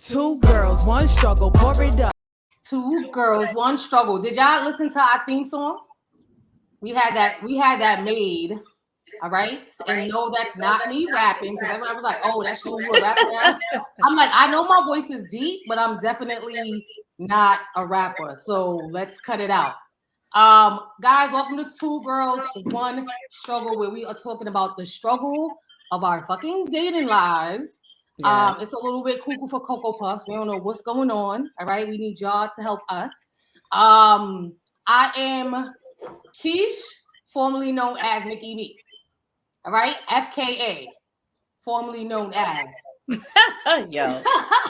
Two girls, one struggle, pour it up. Two girls, one struggle. Did y'all listen to our theme song? We had that made. All right. And no, that's not me rapping because everybody was like, oh, that's you a rapper now. I'm like, I know my voice is deep, but I'm definitely not a rapper. So let's cut it out. Guys, welcome to Two Girls, One Struggle, where we are talking about the struggle of our fucking dating lives. Yeah. It's a little bit cuckoo for Cocoa Puffs. We don't know what's going on. All right. We need y'all to help us. I am Keish, formerly known as Nikki B. All right. FKA, formerly known as. Yo.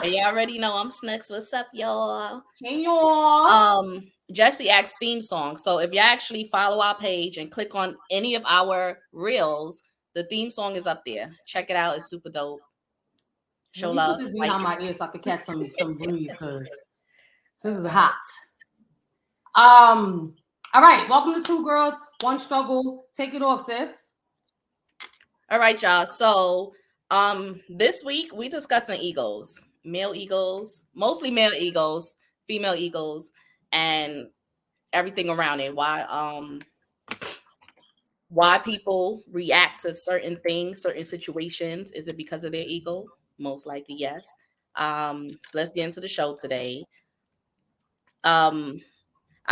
And y'all already know I'm Snooks. What's up, y'all? Hey, y'all. Jesse asked theme song. So if you actually follow our page and click on any of our reels, the theme song is up there. Check it out. It's super dope. Show love. Put this behind my ear so I can catch some breeze because this is hot. All right. Welcome to Two Girls, One Struggle. Take it off, sis. All right, y'all. So this week we discussing egos, male egos, mostly male egos, female egos, and everything around it. Why people react to certain things, certain situations. Is it because of their ego? Most likely, yes. So let's get into the show today. I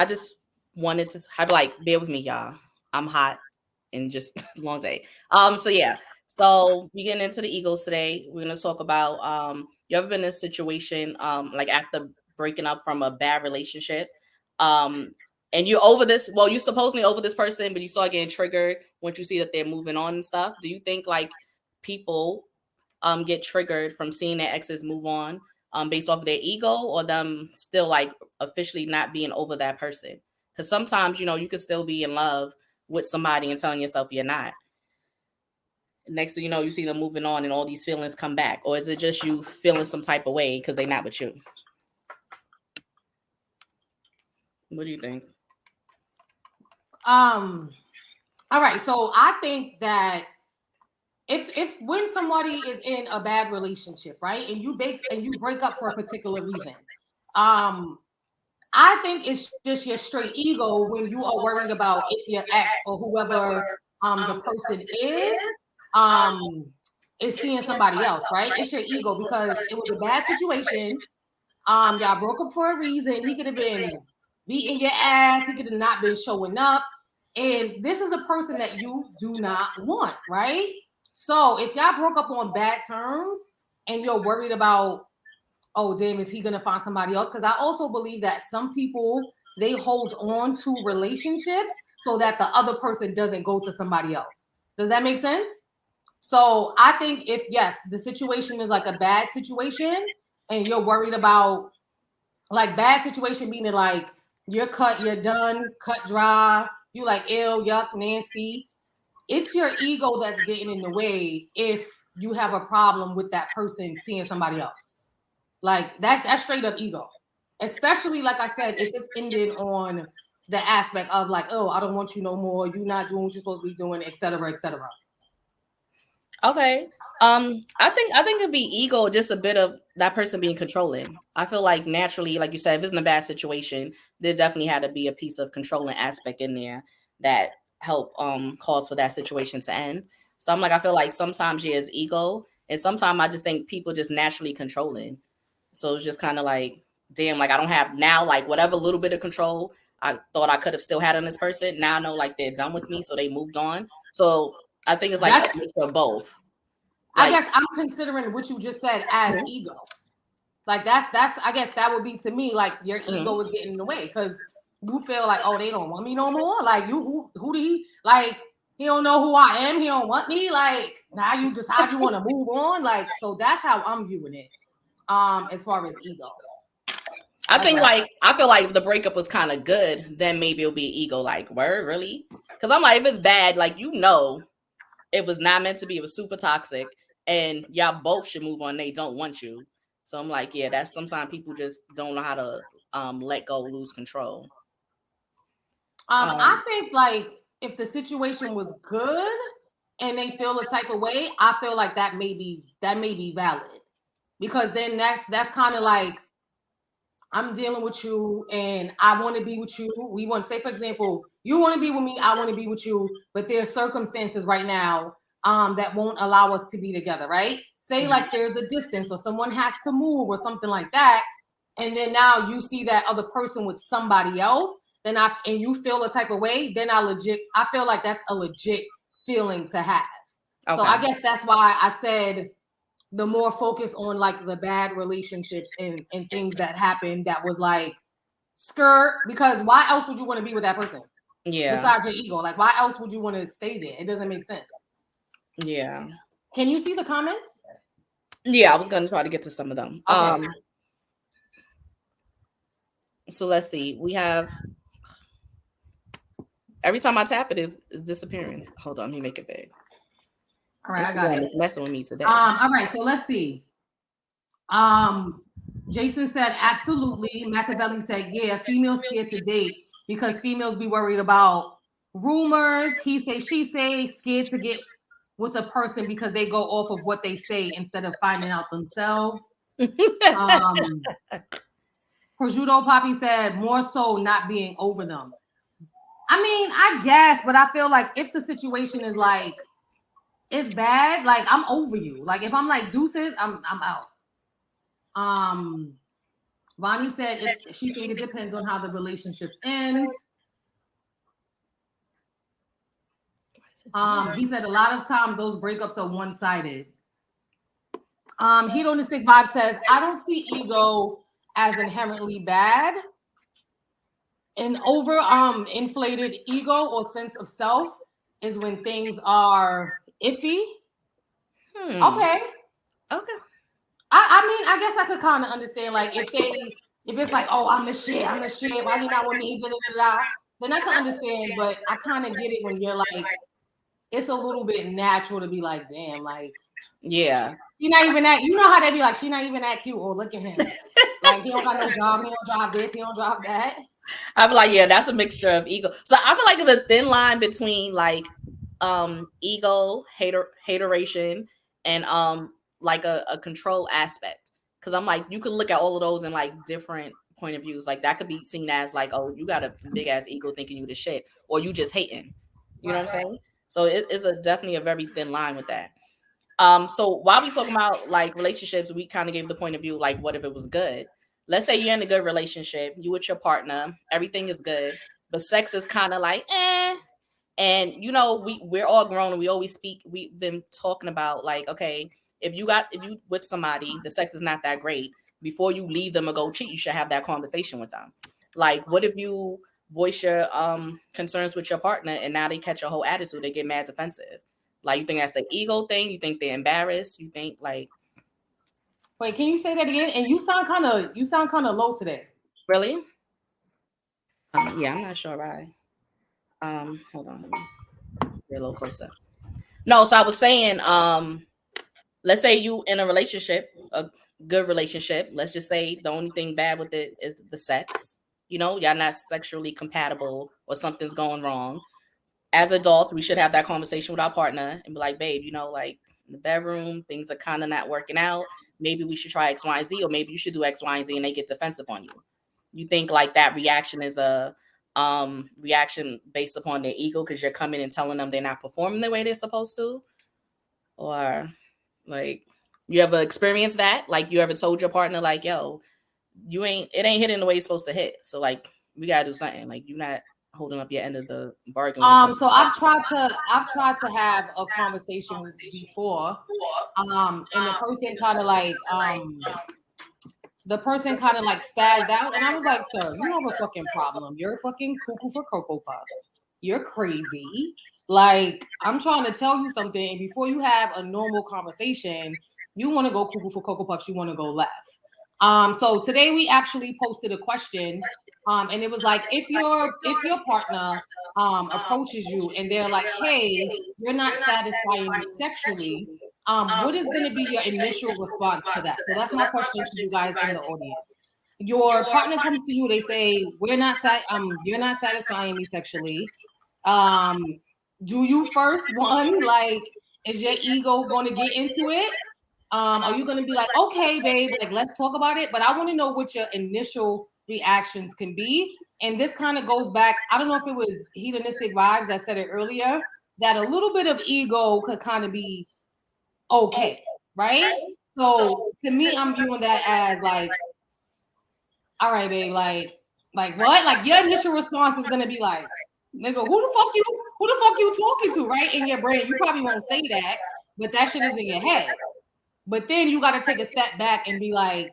just wanted to bear with me, y'all. I'm hot and just a long day. So yeah. So we getting into the egos today. We're gonna talk about you ever been in a situation like after breaking up from a bad relationship, and you're over this. Well, you're supposedly over this person, but you start getting triggered once you see that they're moving on and stuff. Do you think like people get triggered from seeing their exes move on based off of their ego, or them still like officially not being over that person? Because sometimes, you could still be in love with somebody and telling yourself you're not. Next thing you know, you see them moving on and all these feelings come back. Or is it just you feeling some type of way because they're not with you? What do you think? All right. So I think that if when somebody is in a bad relationship, right, and you break up for a particular reason, I think it's just your straight ego when you are worried about if your ex or whoever the person is seeing somebody else, right? It's your ego because it was a bad situation. Y'all broke up for a reason. He could have been beating your ass. He could have not been showing up. And this is a person that you do not want, right? So if y'all broke up on bad terms and you're worried about, oh, damn, is he going to find somebody else? Because I also believe that some people, they hold on to relationships so that the other person doesn't go to somebody else. Does that make sense? So I think if, yes, the situation is like a bad situation and you're worried about like bad situation, meaning like you're cut, you're done, cut dry, you like ill, yuck, nasty. It's your ego that's getting in the way if you have a problem with that person seeing somebody else. Like that's straight up ego. Especially like I said, if it's ended on the aspect of like, oh, I don't want you no more, you're not doing what you're supposed to be doing, etc., etc. Okay. I think it'd be ego, just a bit of that person being controlling. I feel like naturally, like you said, if it's in a bad situation, there definitely had to be a piece of controlling aspect in there that help cause for that situation to end. So I feel like sometimes it's ego, and sometimes I just think people just naturally controlling. So it's just kind of like, damn, like I don't have now like whatever little bit of control I thought I could have still had on this person. Now I know like they're done with me, so they moved on. So I think it's like a mixture of both. Like, I guess I'm considering what you just said as ego. Like that's I guess that would be to me like your ego is getting in the way because you feel like, oh, they don't want me no more. Like who do he like? He don't know who I am. He don't want me. Like now you decide you want to move on. Like so that's how I'm viewing it. As far as ego. I feel like the breakup was kind of good, then maybe it'll be ego. Like, word, really? Because I'm like, if it's bad, like it was not meant to be. It was super toxic, and y'all both should move on. They don't want you, so I'm like, yeah, that's sometimes people just don't know how to let go, lose control. I think like if the situation was good and they feel a type of way, I feel like that may be valid. because then that's kind of like I'm dealing with you and I want to be with you. We want to say, for example, you want to be with me, I want to be with you, but there's circumstances right now that won't allow us to be together, right? Say like there's a distance or someone has to move or something like that. And then now you see that other person with somebody else, then and you feel a type of way, then I feel like that's a legit feeling to have. Okay. So I guess that's why I said the more focus on like the bad relationships and things that happened that was like skirt, because why else would you want to be with that person? Yeah. Besides your ego, like why else would you want to stay there? It doesn't make sense. Yeah. Can you see the comments? Yeah, I was gonna try to get to some of them. Okay. So let's see. We have every time I tap it is disappearing. Hold on, let me make it big. All right, I got it. It's messing with me today. All right, so let's see. Jason said absolutely. Machiavelli said, yeah, females scared to date because females be worried about rumors, he say, she say, scared to get with a person because they go off of what they say instead of finding out themselves. Prosciutto Poppy said, more so not being over them. I mean, I guess, but I feel like if the situation is like, it's bad, like I'm over you. Like if I'm like deuces, I'm out. Vonnie said if she think it depends on how the relationship ends. He said a lot of times those breakups are one-sided. Hedonistic Vibe says, I don't see ego as inherently bad. An over inflated ego or sense of self is when things are iffy. Okay. I mean, I guess I could kind of understand, like, if it's like, oh, I'm the shit, why you not with me, then I can understand, but I kind of get it when you're like, it's a little bit natural to be like, damn, like, yeah, she not even that, you know how they be like, she not even that cute, or look at him, like, he don't got no job, he don't drive this, he don't drive that. I'm like, yeah, that's a mixture of ego. So I feel like there's a thin line between like ego, hateration, and like a control aspect. Because I'm like, you can look at all of those in like different point of views. Like that could be seen as like, oh, you got a big ass ego thinking you the shit, or you just hating. You know what I'm saying? So it is definitely a very thin line with that. So while we talking about like relationships, we kind of gave the point of view like, what if it was good? Let's say you're in a good relationship, you with your partner, everything is good, but sex is kind of like, and you know, we're all grown and we always speak. We've been talking about like, okay, if you with somebody, the sex is not that great. Before you leave them or go cheat, you should have that conversation with them. Like, what if you voice your concerns with your partner and now they catch a whole attitude, they get mad defensive? Like, you think that's an ego thing? You think they're embarrassed? You think like, wait, can you say that again? And you sound kind of low today. Really? Yeah, I'm not sure why. Hold on, let me get a little closer. No, so I was saying, let's say you in a relationship, a good relationship. Let's just say the only thing bad with it is the sex. You know, y'all not sexually compatible or something's going wrong. As adults, we should have that conversation with our partner and be like, babe, you know, like in the bedroom, things are kind of not working out. Maybe we should try X, Y, and Z, or maybe you should do X, Y, and Z, and they get defensive on you. You think like that reaction is a reaction based upon their ego because you're coming and telling them they're not performing the way they're supposed to? Or like, you ever experienced that? Like, you ever told your partner like, yo, it ain't hitting the way it's supposed to hit. So like, we gotta do something. Like, you're not holding up your end of the bargain. So I've tried to have a conversation before. And the person kind of like spazzed out, and I was like, sir, you have a fucking problem. You're fucking cuckoo for Cocoa Puffs. You're crazy. Like, I'm trying to tell you something, and before you have a normal conversation, you want to go cuckoo for Cocoa Puffs, you want to go left. So today we actually posted a question, and it was like, if your partner approaches you and they're like, hey, you're not satisfying me sexually, what is going to be your initial response to that? So that's my question to you guys in the audience. Your partner comes to you, they say, you're not satisfying me sexually. Do you first, like, is your ego going to get into it? Are you gonna be like, okay, babe, like let's talk about it? But I want to know what your initial reactions can be. And this kind of goes back. I don't know if it was hedonistic vibes that said it earlier, that a little bit of ego could kind of be okay, right? So to me, I'm viewing that as like, all right, babe, like what? Like your initial response is gonna be like, nigga, who the fuck you talking to, right? In your brain, you probably won't say that, but that shit is in your head. But then you got to take a step back and be like,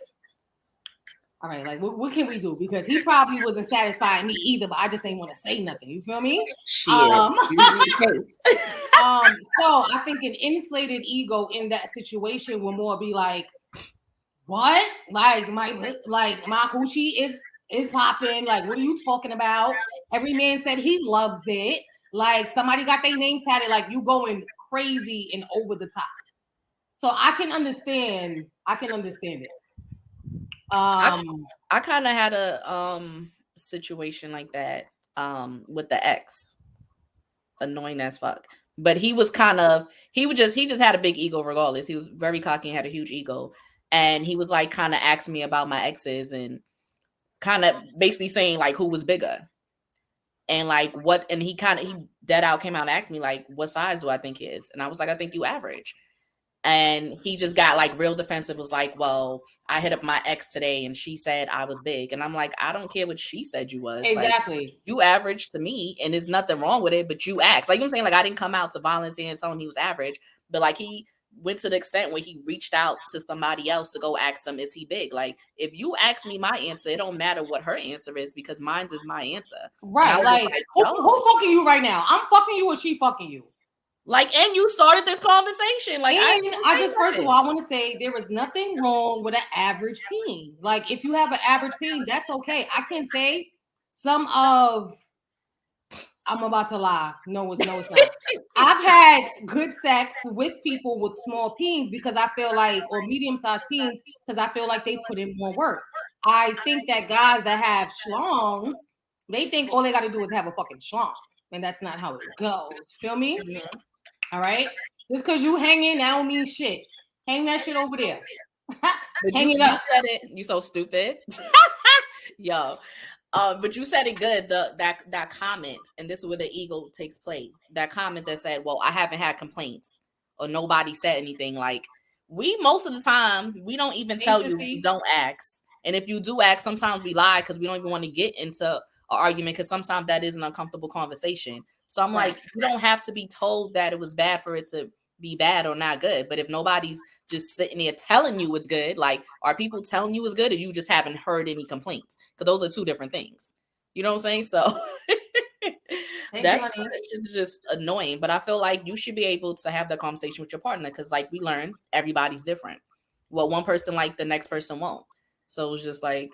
all right, like what can we do? Because he probably wasn't satisfying me either, but I just ain't want to say nothing. You feel me? Shit. So I think an inflated ego in that situation will more be like, what? Like my hoochie is popping. Like, what are you talking about? Every man said he loves it. Like somebody got their name tatted. Like you going crazy and over the top. So I can understand it. I kind of had a situation like that with the ex, annoying as fuck. But he just had a big ego regardless. He was very cocky and had a huge ego, and he was like kind of asking me about my exes and kind of basically saying like who was bigger and like what, and he dead out came out and asked me like what size do I think he is, and I was like I think you average. And he just got like real defensive, was like, well, I hit up my ex today and she said I was big. And I'm like, I don't care what she said you was. Exactly. Like, you average to me and there's nothing wrong with it, but you asked. Like, you know what I'm saying? Like, I didn't come out to volunteer and tell him he was average, but like he went to the extent where he reached out to somebody else to go ask them, is he big? Like, if you ask me my answer, it don't matter what her answer is because mine is my answer. Right. Like who fucking you right now? I'm fucking you or she fucking you? Like, and you started this conversation. Like, I just, first of all, I want to say there is nothing wrong with an average peen. Like, if you have an average peen, that's okay. I can say I'm about to lie. No, it's not. I've had good sex with people with small peens because I feel like, or medium-sized peens, because I feel like they put in more work. I think that guys that have schlongs, they think all they got to do is have a fucking schlong. And that's not how it goes. Feel me? Mm-hmm. All right. Just because you hanging, that don't mean shit. Hang that shit over there. Hang it up. You said it. You so stupid. Yo. But you said it good. That comment, and this is where the ego takes place. That comment that said, well, I haven't had complaints or nobody said anything. Like, we most of the time, we don't even tell you don't ask. And if you do ask, sometimes we lie because we don't even want to get into an argument because sometimes that is an uncomfortable conversation. So I'm like, you don't have to be told that it was bad for it to be bad or not good. But if nobody's just sitting there telling you it's good, like, are people telling you it's good or you just haven't heard any complaints? Because those are two different things. You know what I'm saying? So that is just annoying. But I feel like you should be able to have that conversation with your partner because, like we learned, everybody's different. What one person like, the next person won't. So it's just like,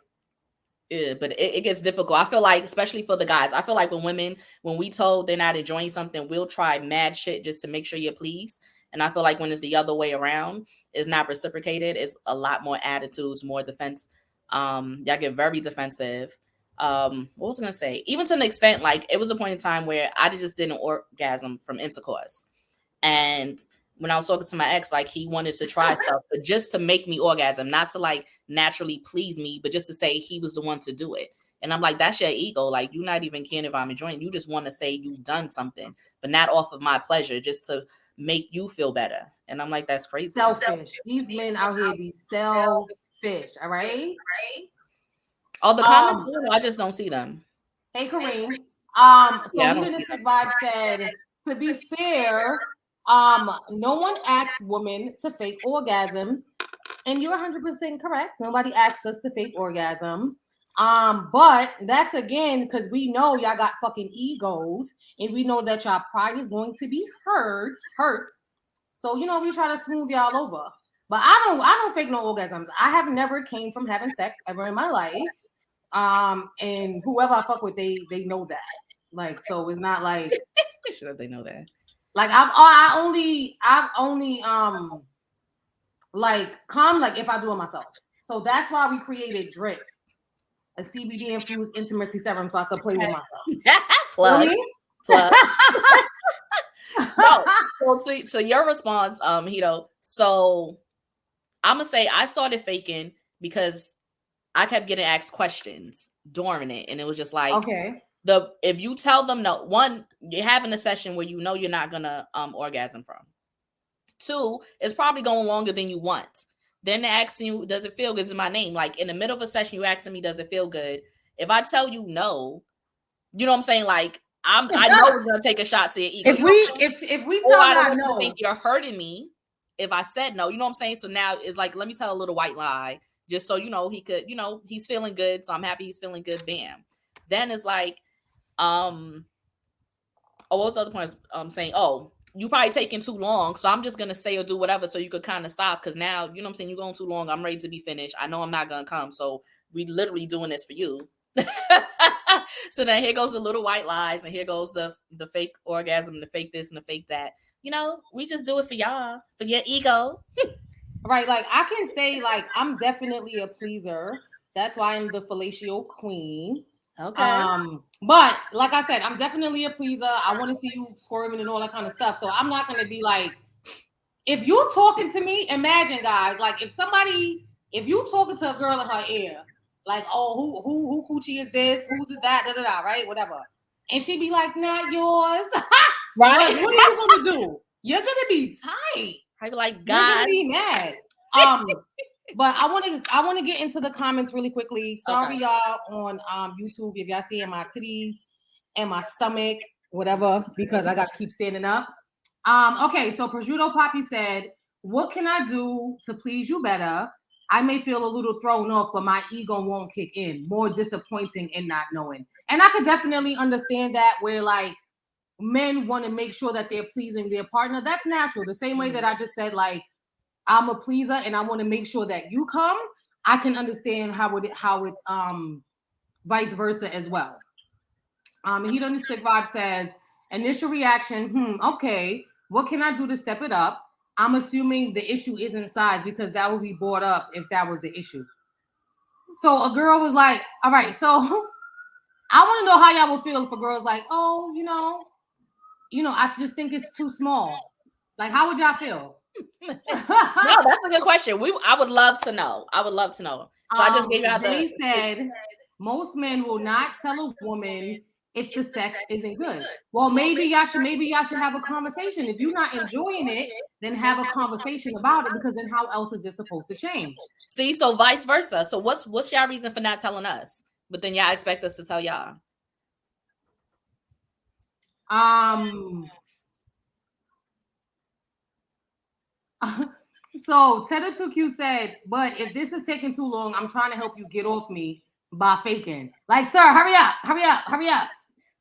yeah, but it gets difficult. I feel like, especially for the guys, I feel like when we told they're not enjoying something, we'll try mad shit just to make sure you're pleased. And I feel like when it's the other way around, it's not reciprocated. It's a lot more attitudes, more defense. Y'all get very defensive. What was I gonna say? Even to an extent, like it was a point in time where I just didn't orgasm from intercourse, and when I was talking to my ex, like he wanted to try stuff, but just to make me orgasm, not to like naturally please me, but just to say he was the one to do it. And I'm like, that's your ego. Like, you're not even caring if I'm enjoying. You just want to say you've done something, but not off of my pleasure, just to make you feel better. And I'm like, that's crazy. Selfish. These men out here be selfish. All right. Oh, the comments, I just don't see them. Hey, Kareem. Hedonistic Vibe said, to be fair, no one asks women to fake orgasms, and you're 100% correct. Nobody asks us to fake orgasms. But that's again because we know y'all got fucking egos, and we know that y'all pride is going to be hurt. So we try to smooth y'all over. But I don't fake no orgasms. I have never came from having sex ever in my life. And whoever I fuck with, they know that. Like, so it's not like sure they know that. Like I've only like come like if I do it myself. So that's why we created Drip, a CBD infused intimacy serum, so I could play with myself. Plug. No. So your response, Hito. So I'm gonna say I started faking because I kept getting asked questions during it, and it was just like, okay, if you tell them no, one, you're having a session where you know you're not gonna orgasm from. Two, it's probably going longer than you want. Then they're asking you, does it feel good? Is my name? Like in the middle of a session, you asking me, does it feel good? If I tell you no, you know what I'm saying? Like I know we're gonna take a shot to your ego. if we tell I don't y'all no, think you're hurting me if I said no. You know what I'm saying? So now it's like, let me tell a little white lie, just so you know he could, you know, he's feeling good. So I'm happy he's feeling good. Bam. Then it's like, oh, what's the other point? Saying, oh, you probably taking too long, so I'm just gonna say or do whatever so you could kind of stop, because now, you know what I'm saying, you're going too long. I'm ready to be finished. I know I'm not gonna come, so we literally doing this for you. So then here goes the little white lies, and here goes the fake orgasm, the fake this and the fake that. You know, we just do it for y'all, for your ego. right? Like I can say, like I'm definitely a pleaser. That's why I'm the fellatio queen. Okay. But like I said, I'm definitely a pleaser. I want to see you squirming and all that kind of stuff. So I'm not gonna be like, if you talking to me, imagine guys, like if you talking to a girl in her ear, like, oh, who coochie is this? Who's is that? Da da da, right? Whatever. And she'd be like, not yours. Right. Like, what are you gonna do? You're gonna be tight. I'd be like, You're God. gonna be mad. But I want to get into the comments really quickly. Sorry, Okay. y'all on YouTube if y'all seeing my titties and my stomach, whatever, because I gotta keep standing up. Okay, so Prosciutto Poppy said, "What can I do to please you better? I may feel a little thrown off, but my ego won't kick in. More disappointing in not knowing." And I could definitely understand that, where like men want to make sure that they're pleasing their partner. That's natural. The same way that I just said, like, I'm a pleaser and I want to make sure that you come. I can understand how it's vice versa as well. Heat on the Stick Vibe says, initial reaction, okay, what can I do to step it up? I'm assuming the issue isn't size, because that would be brought up if that was the issue. So a girl was like, all right, so I want to know how y'all would feel if a girl's like, oh, you know, I just think it's too small. Like, how would y'all feel? No, that's a good question. I would love to know. I would love to know. So I just gave out they said most men will not tell a woman if the sex isn't good. Well, maybe y'all should have a conversation. If you're not enjoying it, then have a conversation about it, because then how else is it supposed to change? See, so vice versa. So what's y'all reason for not telling us? But then y'all expect us to tell y'all. So Tedder2Q said, but if this is taking too long, I'm trying to help you get off me by faking. Like, sir, hurry up.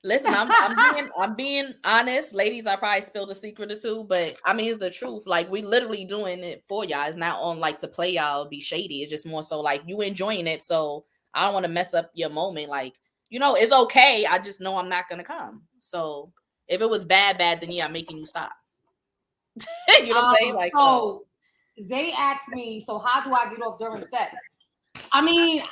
Listen, I'm being honest. Ladies, I probably spilled a secret or two, but I mean, it's the truth. Like, we literally doing it for y'all. It's not on like to play y'all, be shady. It's just more so like you enjoying it. So I don't want to mess up your moment. Like, you know, it's okay. I just know I'm not gonna come. So if it was bad, then yeah, I'm making you stop. You know what I'm saying? Like, so Zay asked me, so how do I get off during sex? I mean,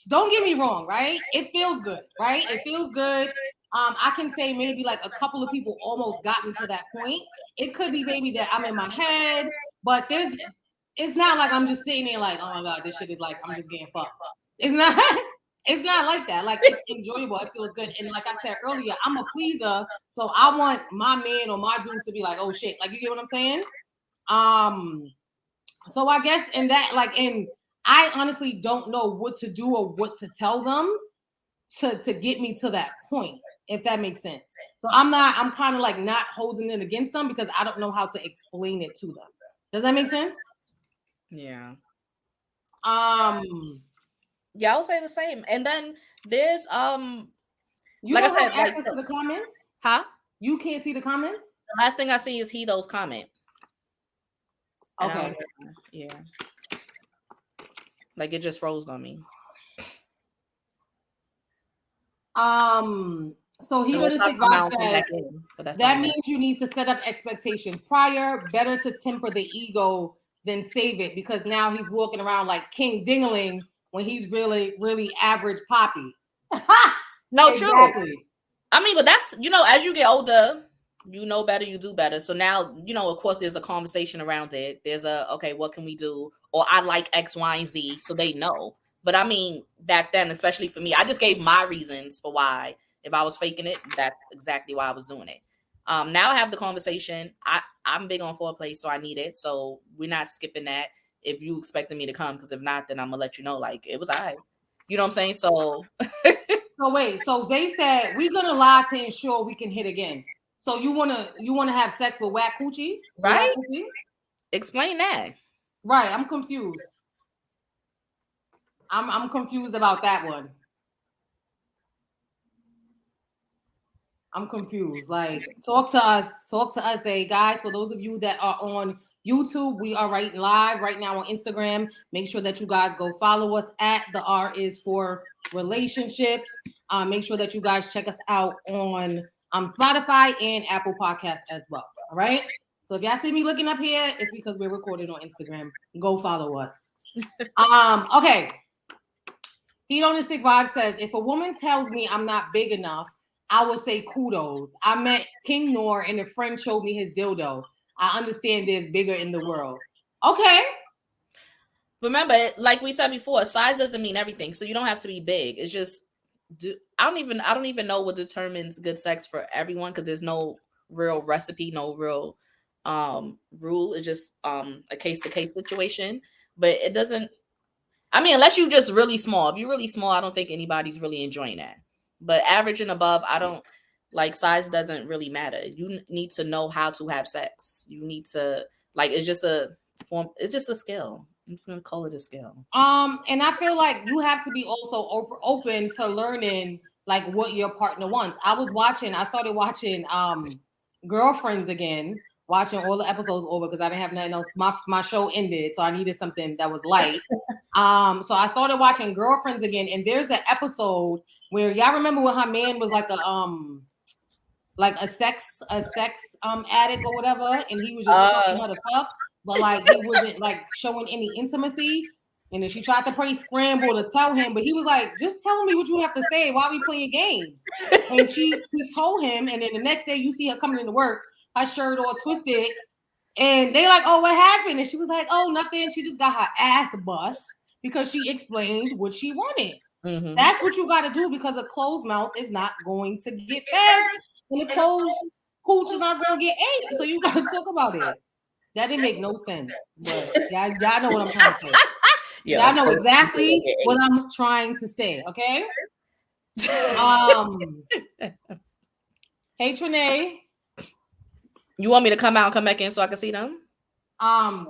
don't get me wrong, right? It feels good, right? It feels good. I can say maybe like a couple of people almost got me to that point. It could be maybe that I'm in my head, but it's not like I'm just sitting there like, oh my God, this shit is like, I'm just getting fucked. It's not like that. Like, it's enjoyable. It feels good. And like I said earlier, I'm a pleaser. So I want my man or my dude to be like, oh shit. Like, you get what I'm saying? So I guess in that, like, I honestly don't know what to do or what to tell them to get me to that point, if that makes sense. So I'm kind of like not holding it against them, because I don't know how to explain it to them. Does that make sense? Yeah. Yeah, I would say the same. And then there's you like don't I said, have access to the comments? Huh? You can't see the comments? The last thing I see is those comment. Okay. Yeah. Like, it just froze on me. So he would Stick Vibe says that means you need to set up expectations prior. Better to temper the ego than save it, because now he's walking around like King Dingaling when he's really, really average Poppy. No, exactly. True. I mean, but that's, you know, as you get older, you know better, you do better. So now, you know, of course, there's a conversation around it. There's okay, what can we do? Or I like X, Y, and Z, so they know. But I mean, back then, especially for me, I just gave my reasons for why. If I was faking it, that's exactly why I was doing it. Now I have the conversation. I'm big on foreplay, so I need it. So we're not skipping that. If you expected me to come, because if not, then I'm gonna let you know. Like, it was I. You know what I'm saying? So So wait, so Zay said we're gonna lie to ensure we can hit again. So you wanna have sex with whack coochie? right? Whack pussy? Explain that. Right, I'm confused. I'm confused about that one. I'm confused. Like, talk to us, Zay. Guys, for those of you that are on YouTube, we are right live right now on Instagram. Make sure that you guys go follow us at the R is for relationships. Make sure that you guys check us out on Spotify and Apple Podcasts as well. All right. So if y'all see me looking up here, it's because we're recording on Instagram. Go follow us. Okay. Hedonistic Vibe says, if a woman tells me I'm not big enough, I would say kudos. I met King Noor and a friend showed me his dildo. I understand there's bigger in the world. Okay. Remember, like we said before, size doesn't mean everything. So you don't have to be big. It's just I don't even know what determines good sex for everyone, because there's no real recipe, no real rule. It's just a case-to-case situation. But it doesn't, I mean, unless you're just really small. If you're really small, I don't think anybody's really enjoying that. But average and above, I don't like, size doesn't really matter. You need to know how to have sex. You need to, like, it's just a skill. I'm just gonna call it a skill. And I feel like you have to be also open to learning like what your partner wants. I started watching Girlfriends again, watching all the episodes over because I didn't have nothing else. My show ended, so I needed something that was light. So I started watching Girlfriends again, and there's an episode where y'all remember when her man was like a sex addict or whatever, and he was just fucking her to fuck, but like he wasn't like showing any intimacy. And then she tried to play scramble to tell him, but he was like, just tell me what you have to say. Why are we playing games? And she told him, and then the next day you see her coming into work, her shirt all twisted, and they like, oh, what happened? And she was like, oh, nothing. She just got her ass bust because she explained what she wanted. Mm-hmm. That's what you got to do, because a closed mouth is not going to get fed, and a closed hooch is not going to get ate. So you got to talk about it. That didn't make no sense. But y'all know what I'm trying to say. Y'all know exactly what I'm trying to say. Okay. Hey, Trinae. You want me to come out and come back in so I can see them?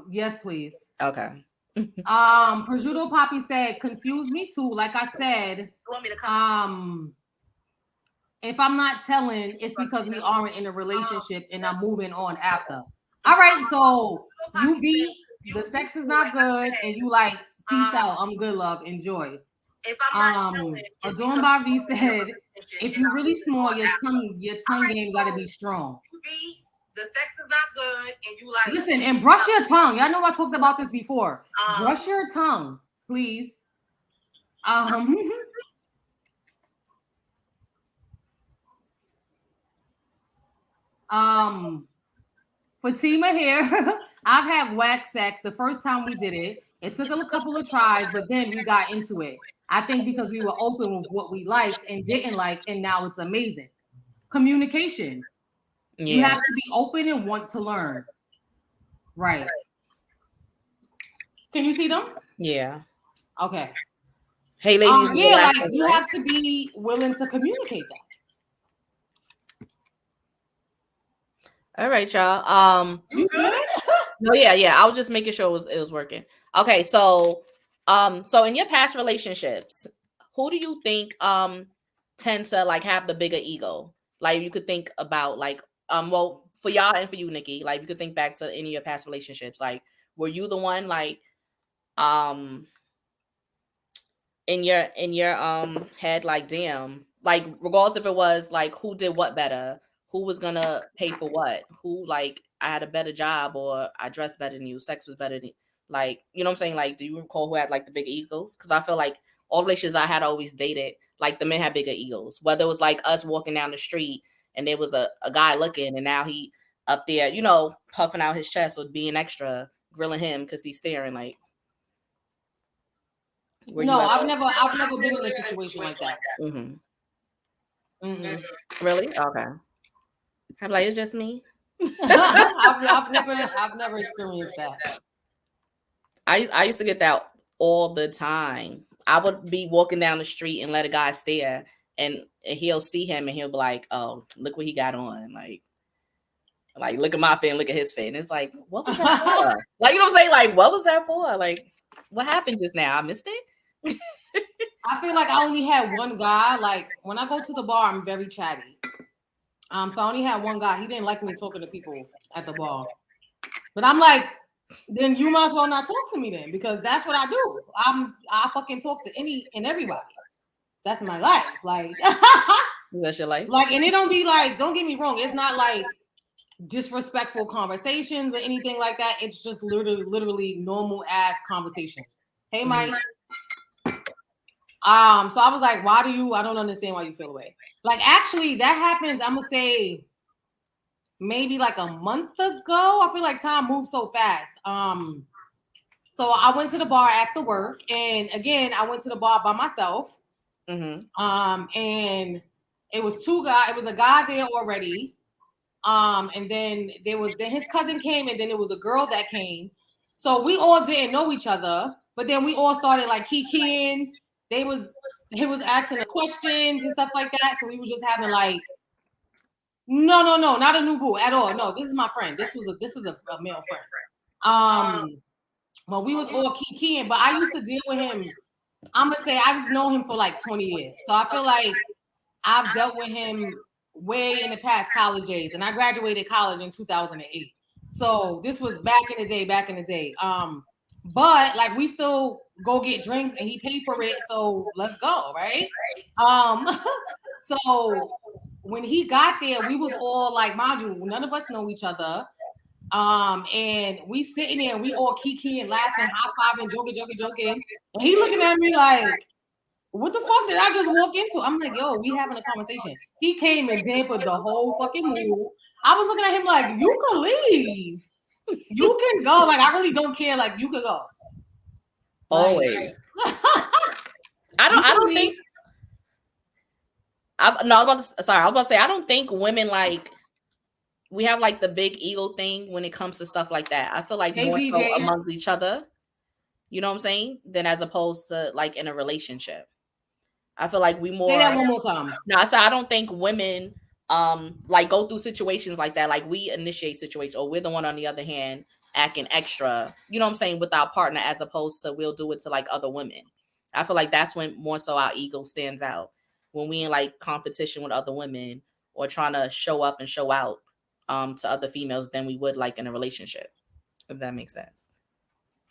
Yes, please. Okay. Prosciutto Poppy said, confuse me too. Like I said, you want me to come? If I'm not telling, it's because we aren't in a relationship and I'm moving on after. All right, so you beat, the sex is not good, and you like, peace out. I'm good, love. Enjoy. If I'm not Adorn Barbie said, if you're really small, your tongue game gotta be strong. The sex is not good, and you like. Listen, and brush your tongue. Y'all know I talked about this before. Brush your tongue, please. Fatima here. I've had whack sex. The first time we did it, it took a couple of tries, but then we got into it. I think because we were open with what we liked and didn't like, and now it's amazing. Communication. Yeah. You have to be open and want to learn. Right. Can you see them? Yeah. Okay. Hey, ladies. Yeah, like you have to be willing to communicate that. All right, y'all. You good? No, yeah. I was just making sure it was working. Okay, so in your past relationships, who do you think tend to like have the bigger ego? Like, you could think about like well, for y'all and for you, Nikki, like you could think back to any of your past relationships. Like, were you the one like in your head, like, damn, like regardless if it was like who did what better, who was gonna pay for what, who like I had a better job or I dressed better than you, sex was better than, like, you know what I'm saying? Like, do you recall who had like the bigger egos? Because I feel like all relationships I had always dated, like the men had bigger egos, whether it was like us walking down the street and there was a guy looking, and now he up there, puffing out his chest or being extra, grilling him because he's staring like. No, I've never been in a situation like that. Really? Okay. I'm like, it's just me. I've never experienced that. I used to get that all the time. I would be walking down the street and let a guy stare, and he'll see him and he'll be like, "Oh, look what he got on!" Like look at my fit and look at his fit, and it's like, what was that for? Like, you know what I'm saying? Like, what was that for? Like, what happened just now? I missed it. I feel like I only had one guy. Like when I go to the bar, I'm very chatty. So I only had one guy. He didn't like me talking to people at the bar. But I'm like, then you might as well not talk to me then, because that's what I do. I fucking talk to any and everybody. That's my life. Like that's your life. Like, and it don't be like, don't get me wrong, it's not like disrespectful conversations or anything like that. It's just literally normal ass conversations. Hey, Mike. So I was like, I don't understand why you feel away. Like, actually, that happens, I'm gonna say maybe like a month ago. I feel like time moves so fast. So I went to the bar after work, and again, I went to the bar by myself. And it was two guys, it was a guy there already. And then his cousin came, and then it was a girl that came. So we all didn't know each other, but then we all started like kikiing. He was asking us questions and stuff like that. So we were just having like, no, not a new boo at all. No, this is my friend. This is a male friend. Well, we was all kikiing, but I used to deal with him. I'm gonna say I've known him for like 20 years. So I feel like I've dealt with him way in the past college days, and I graduated college in 2008. So this was back in the day. But like we still go get drinks and he paid for it, so let's go, right? So when he got there, we was all like, mind you, none of us know each other. And we sitting there and we all kikiing, laughing, high-fiving, joking. And he looking at me like, what the fuck did I just walk into? I'm like, yo, we having a conversation. He came and dampened the whole fucking mood. I was looking at him like, you can leave. You can go. Like, I really don't care. Like, you could go. Always. I don't think. I was about to say, I don't think women like, we have like the big ego thing when it comes to stuff like that. I feel like more so amongst each other, you know what I'm saying, than as opposed to like in a relationship. I feel like we more. Say that one more time. No, so I don't think women like go through situations like that. Like we initiate situations, or we're the one on the other hand acting extra, you know what I'm saying, with our partner, as opposed to we'll do it to like other women. I feel like that's when more so our ego stands out, when we in like competition with other women or trying to show up and show out to other females than we would like in a relationship, if that makes sense.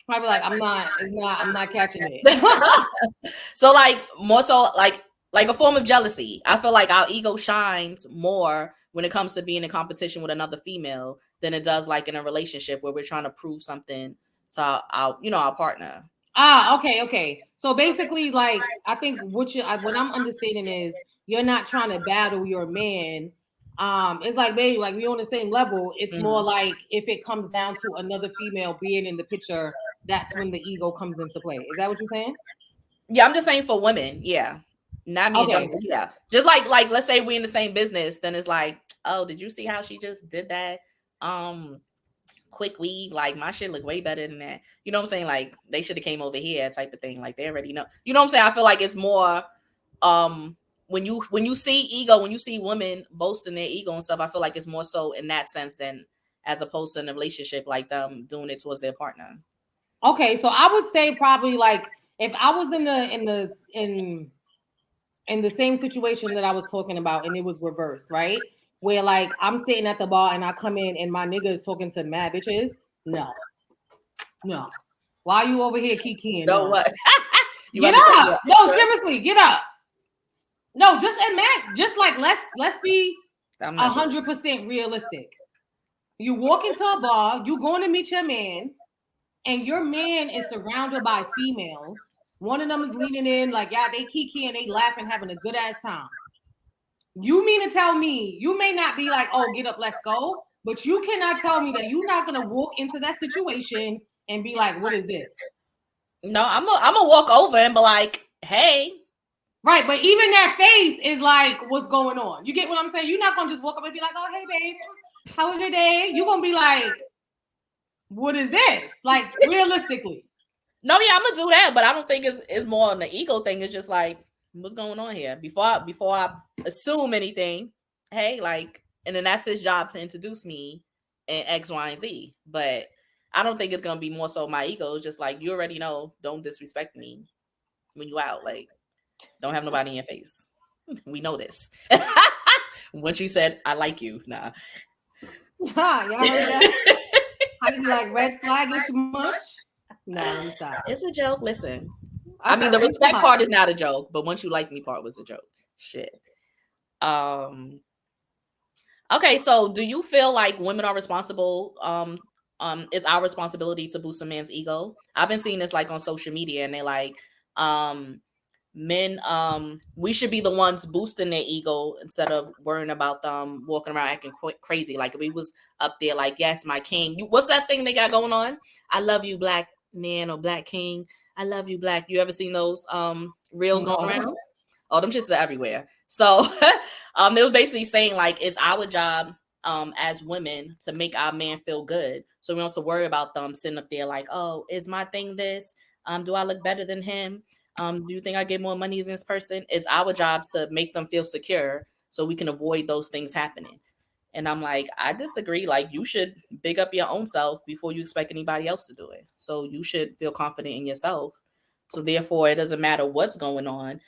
I'd be like, I'm not catching it. So like more so like a form of jealousy. I feel like our ego shines more when it comes to being in competition with another female than it does like in a relationship where we're trying to prove something to our partner. Okay. So basically, like, I think what I'm understanding is you're not trying to battle your man. It's like, baby, like we on the same level. It's more like if it comes down to another female being in the picture, that's when the ego comes into play. Is that what you're saying? Yeah, I'm just saying for women. Yeah, not me. Okay. Yeah, just like let's say we're in the same business, then it's like, oh, did you see how she just did that? Quick weave, like my shit look way better than that. You know what I'm saying? Like they should have came over here, type of thing. Like they already know. You know what I'm saying? I feel like it's more when you see ego, when you see women boasting their ego and stuff, I feel like it's more so in that sense than as opposed to in a relationship like them doing it towards their partner. Okay, so I would say probably like if I was in the same situation that I was talking about and it was reversed, right? Where like I'm sitting at the bar and I come in and my nigga is talking to mad bitches. No. Why are you over here kikiing? No, what? Get up. No, seriously, get up. No, just like let's be 100% realistic. You walk into a bar, you going to meet your man, and your man is surrounded by females. One of them is leaning in like, yeah, they kikiing, they laughing, having a good ass time. You mean to tell me you may not be like, oh, get up, let's go, but you cannot tell me that you're not gonna walk into that situation and be like, what is this? No, I'm gonna walk over and be like, hey. Right, but even that face is like, what's going on? You get what I'm saying? You're not gonna just walk up and be like, oh, hey, babe, how was your day? You're gonna be like, what is this? Like, realistically. No, yeah, I'm gonna do that, but I don't think it's more on the ego thing. It's just like, what's going on here? Before I assume anything, hey, like, and then that's his job to introduce me in X, Y, and Z. But I don't think it's gonna be more so my ego. It's just like, you already know, don't disrespect me when you out. Like, don't have nobody in your face. We know this. Once you said I like you, nah. Y'all heard that? How you like red flagish much? No, let me stop. It's a joke. Listen, I mean, the respect part is not a joke, but once you like me part was a joke. Shit. Okay, so do you feel like women are responsible? It's our responsibility to boost a man's ego. I've been seeing this like on social media, and they're like, men, we should be the ones boosting their ego instead of worrying about them walking around acting crazy. Like if we was up there, like, yes, my king. What's that thing they got going on? I love you, black man or black king. I love you, black. You ever seen those reels going around? Oh, them shits are everywhere. So they was basically saying like it's our job as women to make our man feel good. So we don't have to worry about them sitting up there like, oh, is my thing this? Do I look better than him? Do you think I get more money than this person? It's our job to make them feel secure so we can avoid those things happening. And I'm like, I disagree. Like, you should big up your own self before you expect anybody else to do it. So you should feel confident in yourself. So therefore, it doesn't matter what's going on.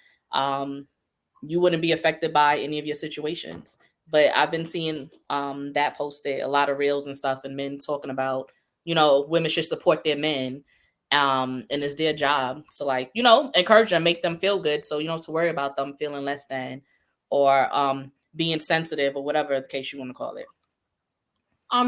You wouldn't be affected by any of your situations. But I've been seeing that posted, a lot of reels and stuff, and men talking about, you know, women should support their men. And it's their job to, like, you know, encourage them, make them feel good. So you don't have to worry about them feeling less than or being sensitive or whatever the case you want to call it.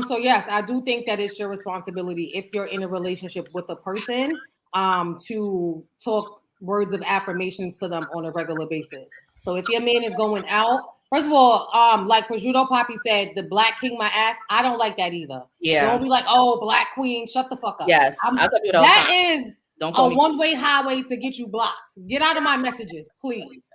So yes, I do think that it's your responsibility if you're in a relationship with a person to talk words of affirmations to them on a regular basis. So if your man is going out, first of all, like Prosciutto Poppy said, the black king my ass, I don't like that either. Yeah. Don't be like, oh, black queen, shut the fuck up. Yes. That is don't a one-way highway to get you blocked. Get out of my messages, please.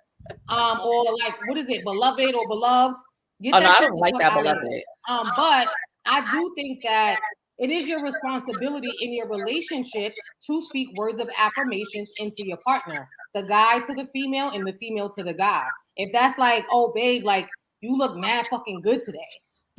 Or like, what is it, beloved or beloved? No, I don't like that beloved. But I do think that it is your responsibility in your relationship to speak words of affirmations into your partner, the guy to the female and the female to the guy. If that's like, oh, babe, like, you look mad fucking good today.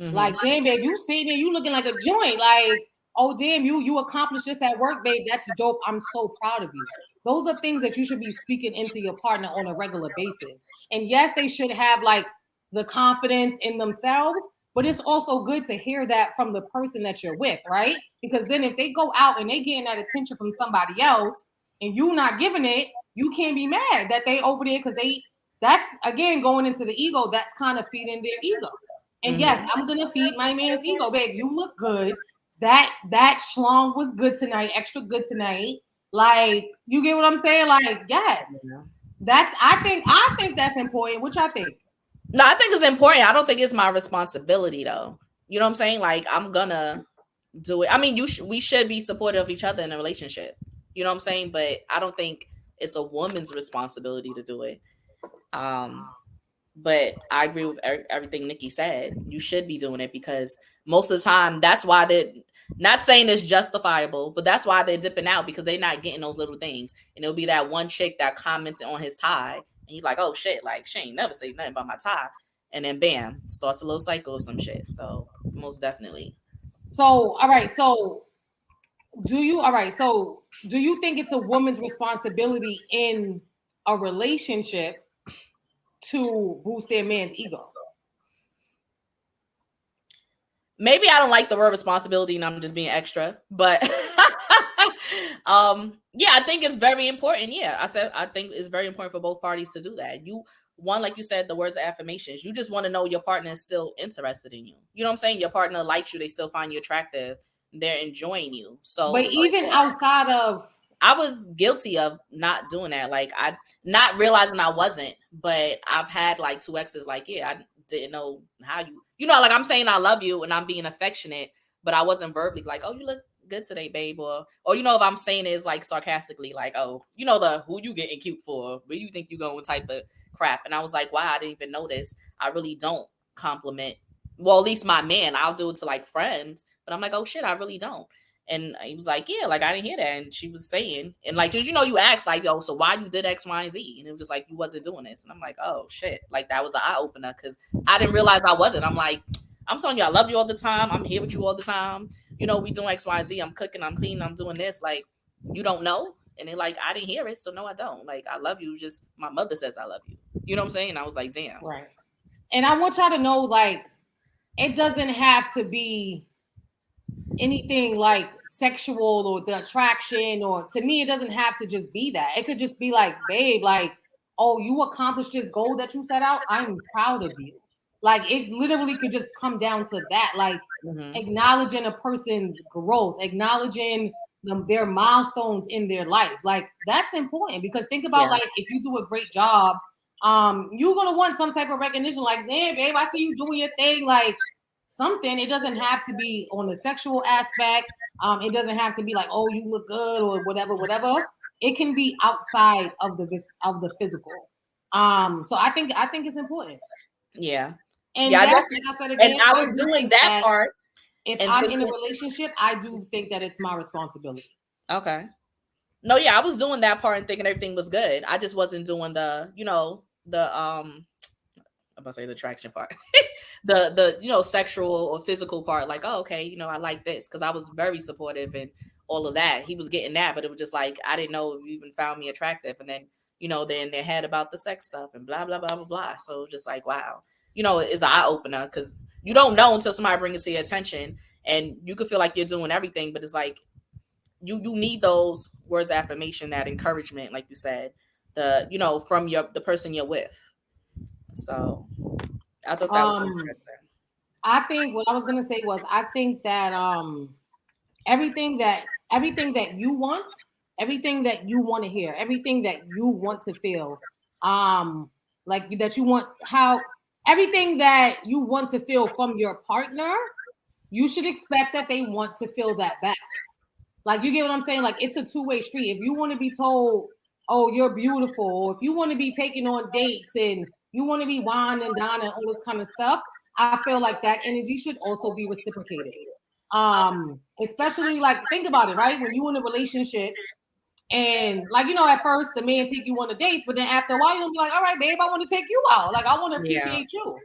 Mm-hmm. Like, damn, babe, you sitting there, you looking like a joint. Like, oh, damn, you accomplished this at work, babe. That's dope. I'm so proud of you. Those are things that you should be speaking into your partner on a regular basis. And yes, they should have like the confidence in themselves, but it's also good to hear that from the person that you're with, right? Because then if they go out and they getting that attention from somebody else and you not giving it, you can't be mad that they over there because that's again going into the ego. That's kind of feeding their ego. And yes, I'm gonna feed my man's ego, babe. You look good. That schlong was good tonight, extra good tonight. Like, you get what I'm saying? Like, yes, I think that's important. What y'all think? No, I think it's important. I don't think it's my responsibility though. You know what I'm saying? Like, I'm gonna do it. I mean, we should be supportive of each other in a relationship. You know what I'm saying? But I don't think it's a woman's responsibility to do it. But I agree with everything Nikki said. You should be doing it because most of the time, that's why they're not saying it's justifiable, but that's why they're dipping out because they're not getting those little things. And it'll be that one chick that commented on his tie, and he's like, "Oh shit, like she ain't never say nothing about my tie," and then bam, starts a little cycle or some shit. So most definitely. So all right, so do you think it's a woman's responsibility in a relationship to boost their man's ego? Maybe I don't like the word responsibility and I'm just being extra, but yeah, I think it's very important. Yeah, I think it's very important for both parties to do that. Like you said, the words of affirmations. You just want to know your partner is still interested in you. You know what I'm saying? Your partner likes you. They still find you attractive. They're enjoying you. So, but even outside of I was guilty of not doing that. Like I not realizing I wasn't, but I've had like 2 exes. Like, yeah, I didn't know how you know, like I'm saying I love you and I'm being affectionate, but I wasn't verbally like, oh, you look good today, babe, or you know, if I'm saying it is like sarcastically, like, oh, you know, the who you getting cute for, where you think you going type of crap. And I was like, wow, I didn't even notice. I really don't compliment. Well, at least my man, I'll do it to like friends, but I'm like, oh shit, I really don't. And he was like, yeah, like I didn't hear that. And she was saying, and like, cause you know, you asked like, yo, so why you did X, Y, and Z? And it was just like, you wasn't doing this. And I'm like, oh shit. Like that was an eye opener because I didn't realize I wasn't. I'm like, I'm telling you, I love you all the time. I'm here with you all the time. You know, we doing X, Y, Z. I'm cooking, I'm cleaning, I'm doing this. Like, you don't know. And they're like, I didn't hear it. So no, I don't. Like, I love you. Just my mother says I love you. You know what I'm saying? And I was like, damn. Right. And I want y'all to know, like, it doesn't have to be anything like sexual or the attraction, or to me, it doesn't have to just be that. It could just be like, babe, like, oh, you accomplished this goal that you set out. I'm proud of you. Like, it literally could just come down to that, like acknowledging a person's growth, acknowledging their milestones in their life. Like, that's important because think about like if you do a great job, you're gonna want some type of recognition. Like, damn, babe, I see you doing your thing. Like something. It doesn't have to be on the sexual aspect. It doesn't have to be like, oh, you look good or whatever. It can be outside of the physical. So I think it's important. Yeah. And yeah, that's, like I said again, and I was doing that part. If I'm in a relationship, I do think that it's my responsibility. Okay. No, yeah, I was doing that part and thinking everything was good. I just wasn't doing the, you know, I'm about to say the attraction part, the you know, sexual or physical part. Like, oh, okay, you know, I like this because I was very supportive and all of that. He was getting that, but it was just like I didn't know if you even found me attractive. And then, you know, then they had about the sex stuff and blah blah blah blah blah. So just like, wow, you know, it's an eye opener because you don't know until somebody brings it to your attention, and you could feel like you're doing everything, but it's like you need those words of affirmation, that encouragement, like you said, the, you know, from the person you're with. So I thought that was interesting. I think what I was gonna say was I think that everything that you want, everything that you want to hear, everything that you want to feel, like that you want, how everything that you want to feel from your partner, you should expect that they want to feel that back. Like, you get what I'm saying? Like, it's a two-way street. If you want to be told, oh, you're beautiful, or if you want to be taken on dates and you want to be wine and dine and all this kind of stuff, I feel like that energy should also be reciprocated. Especially like, think about it, right? When you in a relationship and like, you know, at first the man take you on the dates, but then after a while you're gonna be like, all right, babe, I want to take you out. Like, I want to appreciate you.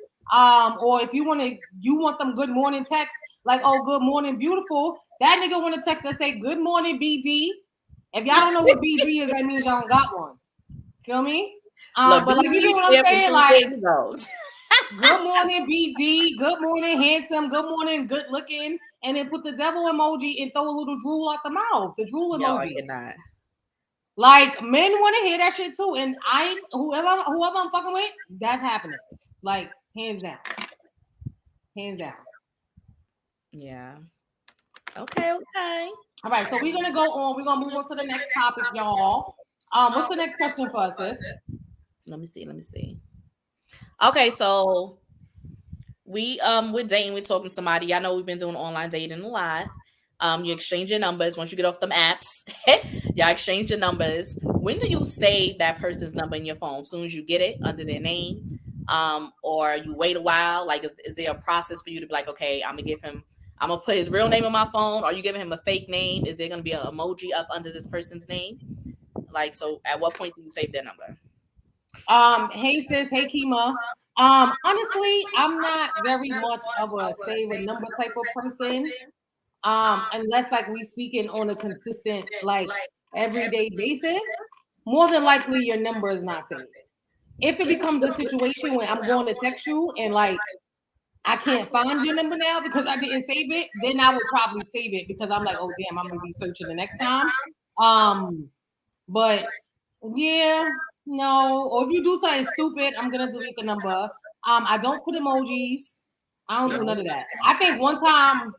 Or if you want them good morning texts, like, oh, good morning, beautiful. That nigga want to text that say, good morning, BD. If y'all don't know what BD is, that means y'all don't got one. Feel me? But like, you know what I'm saying? Like, good morning, BD. Good morning, handsome. Good morning, good looking. And then put the devil emoji and throw a little drool out the mouth. The drool emoji. I cannot. Like, men want to hear that shit too. And whoever I'm fucking with, that's happening. Like, hands down. Hands down. Yeah. Okay. All right. So we're gonna go on. We're gonna move on to the next topic, y'all. What's the next question for us, sis? Let me see. Okay, so we're dating, we're talking to somebody. I know we've been doing online dating a lot. You exchange your numbers once you get off them apps. Y'all exchange your numbers. When do you save that person's number in your phone? As soon as you get it under their name, or you wait a while? Like, is there a process for you to be like, okay, I'm gonna put his real name on my phone? Are you giving him a fake name? Is there gonna be an emoji up under this person's name? Like, so at what point do you save their number? Hey sis, hey Kima. Honestly, I'm not very much of a save a number type of person. Unless like we speaking on a consistent, like everyday basis, more than likely your number is not saved. If it becomes a situation where I'm going to text you and like I can't find your number now because I didn't save it, then I would probably save it because I'm like, oh damn, I'm gonna be searching the next time. But yeah, no. Or if you do something stupid, I'm gonna delete the number. I don't put emojis. I don't do none of that. I think one time,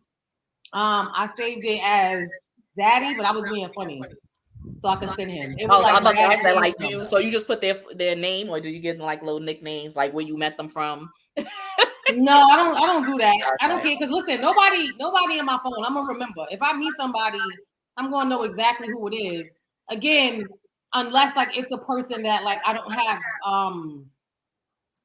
I saved it as Daddy, but I was being funny. so I could send him. It Oh, was so I'm like about to ask that. Bad Like, Baby's so you just put their name, or do you get like little nicknames, like where you met them from? No, I don't do that. I don't Okay. care because listen, nobody in my phone. I'm gonna remember. If I meet somebody, I'm gonna know exactly who it is. Again, unless like it's a person that like I don't have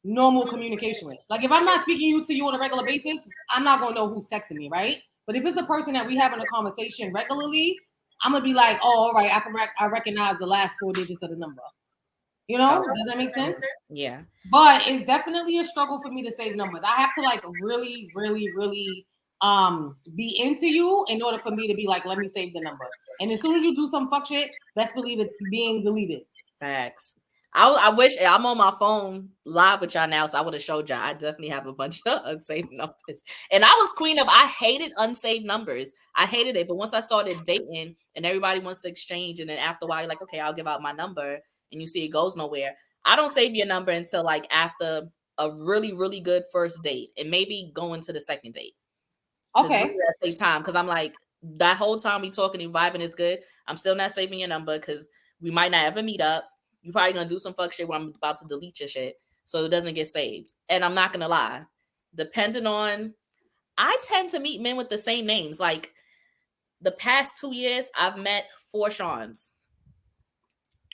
normal communication with. Like if I'm not speaking to you on a regular basis, I'm not gonna know who's texting me, right? But if it's a person that we having a conversation regularly, I'm gonna be like, oh, all right, I recognize the last 4 digits of the number. You know, does that make sense? Yeah. But it's definitely a struggle for me to save numbers. I have to like really, really, really be into you in order for me to be like, let me save the number. And as soon as you do some fuck shit, best believe it's being deleted. Facts. I wish I'm on my phone live with y'all now, so I would have showed y'all. I definitely have a bunch of unsaved numbers. And I was queen of, I hated unsaved numbers. I hated it. But once I started dating and everybody wants to exchange, and then after a while, you're like, okay, I'll give out my number, and you see it goes nowhere. I don't save your number until like after a really, really good first date and maybe going to the second date. Okay. Take time, because I'm like, that whole time we talking and vibing is good. I'm still not saving your number because we might not ever meet up. You're probably gonna do some fuck shit where I'm about to delete your shit so it doesn't get saved. And I'm not gonna lie, depending on, I tend to meet men with the same names. Like the past 2 years, I've met 4 Seans.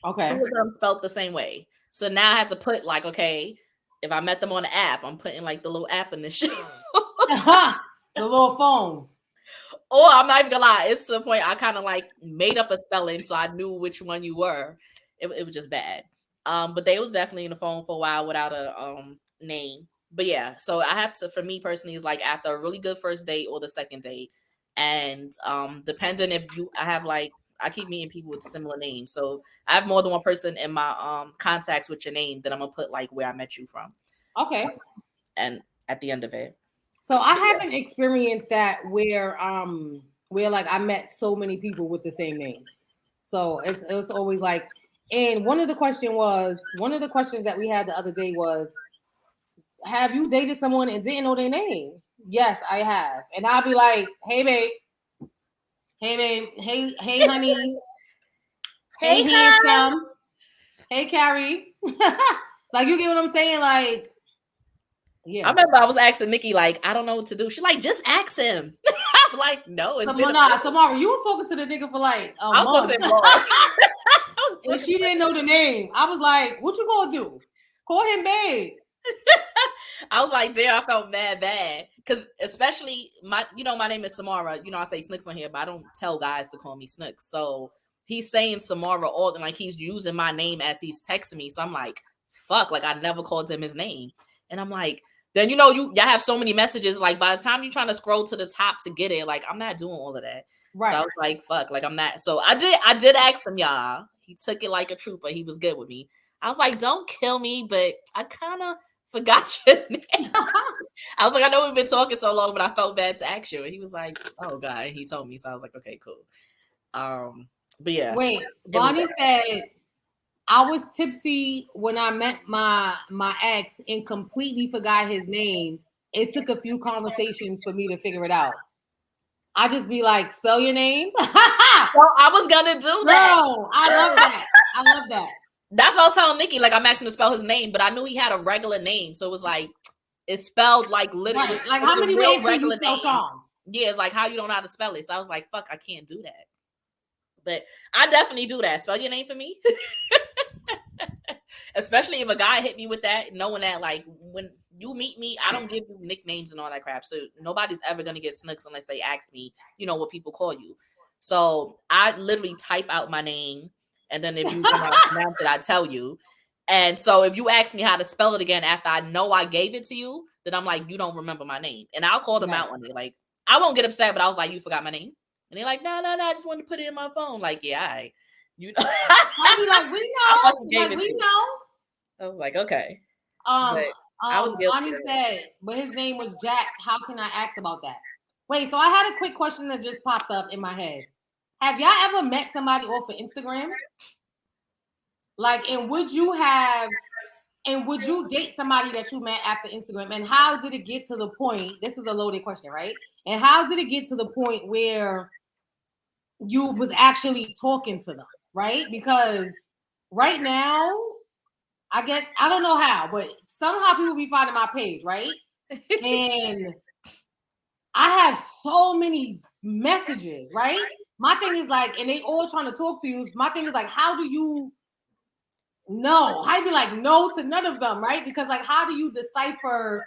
Okay. 2 of them spelled the same way. So now I have to put like, okay, if I met them on the app, I'm putting like the little app in the shit. The little phone. Or I'm not even gonna lie, it's to the point I kind of like made up a spelling so I knew which one you were. It was just bad. But they was definitely in the phone for a while without a name. But yeah, so I have to, for me personally, is like after a really good first date or the second date. And depending if I have like, I keep meeting people with similar names. So I have more than one person in my contacts with your name that I'm gonna put like where I met you from. Okay. And at the end of it. So I haven't experienced that where like I met so many people with the same names. So it's always like, and one of the questions that we had the other day was, have you dated someone and didn't know their name? Yes, I have. And I'll be like, hey babe, hey honey, hey handsome, hey Carrie. Like you get what I'm saying? Like, yeah. I remember I was asking Nikki, like, I don't know what to do. She's like, just ask him. I'm like, no, it's Samara, you was talking to the nigga for like a month. Talking to and she didn't know the name. I was like, what you gonna do? Call him babe. I was like, damn, I felt mad bad. Because especially my name is Samara. You know, I say Snooks on here, but I don't tell guys to call me Snooks. So he's saying Samara all, and like he's using my name as he's texting me. So I'm like, fuck, like I never called him his name. And I'm like, then y'all have so many messages. Like by the time you're trying to scroll to the top to get it, like I'm not doing all of that. Right. So I was like, fuck, like I'm not. So I did ask him, y'all. He took it like a trooper. He was good with me. I was like, don't kill me, but I kind of forgot your name. I was like, I know we've been talking so long, but I felt bad to ask you. And he was like, oh God. And he told me. So I was like, okay, cool. But yeah. Wait, Bonnie said I was tipsy when I met my ex and completely forgot his name. It took a few conversations for me to figure it out. I just be like, spell your name. Well, I was gonna do that. No, I love that. I love that. That's what I was telling Nikki. Like I'm asking him to spell his name, but I knew he had a regular name, so it was like it's spelled like literally. Right. Like how many ways can you spell Sean? Yeah, it's like how you don't know how to spell it. So I was like, fuck, I can't do that. But I definitely do that. Spell your name for me. Especially if a guy hit me with that, knowing that like when you meet me, I don't give you nicknames and all that crap. So nobody's ever gonna get Snooks unless they ask me, what people call you. So I literally type out my name, and then if you pronounce it, I tell you. And so if you ask me how to spell it again after I know I gave it to you, then I'm like, you don't remember my name, and I'll call them out on it. Like I won't get upset, but I was like, you forgot my name, and they're like, no, I just wanted to put it in my phone. Like, yeah, you know. I'll be like, we know, like we know. I was like, okay. Bonnie said, but his name was Jack. How can I ask about that? Wait, so I had a quick question that just popped up in my head. Have y'all ever met somebody off of Instagram? Like, and would you date somebody that you met after Instagram? And how did it get to the point? This is a loaded question, right? And how did it get to the point where you was actually talking to them? right? Because right now, I don't know how, but somehow people be finding my page, right? And I have so many messages, right? My thing is like, and they all trying to talk to you. My thing is like, how do you know? I'd be like, no to none of them, right? Because like, how do you decipher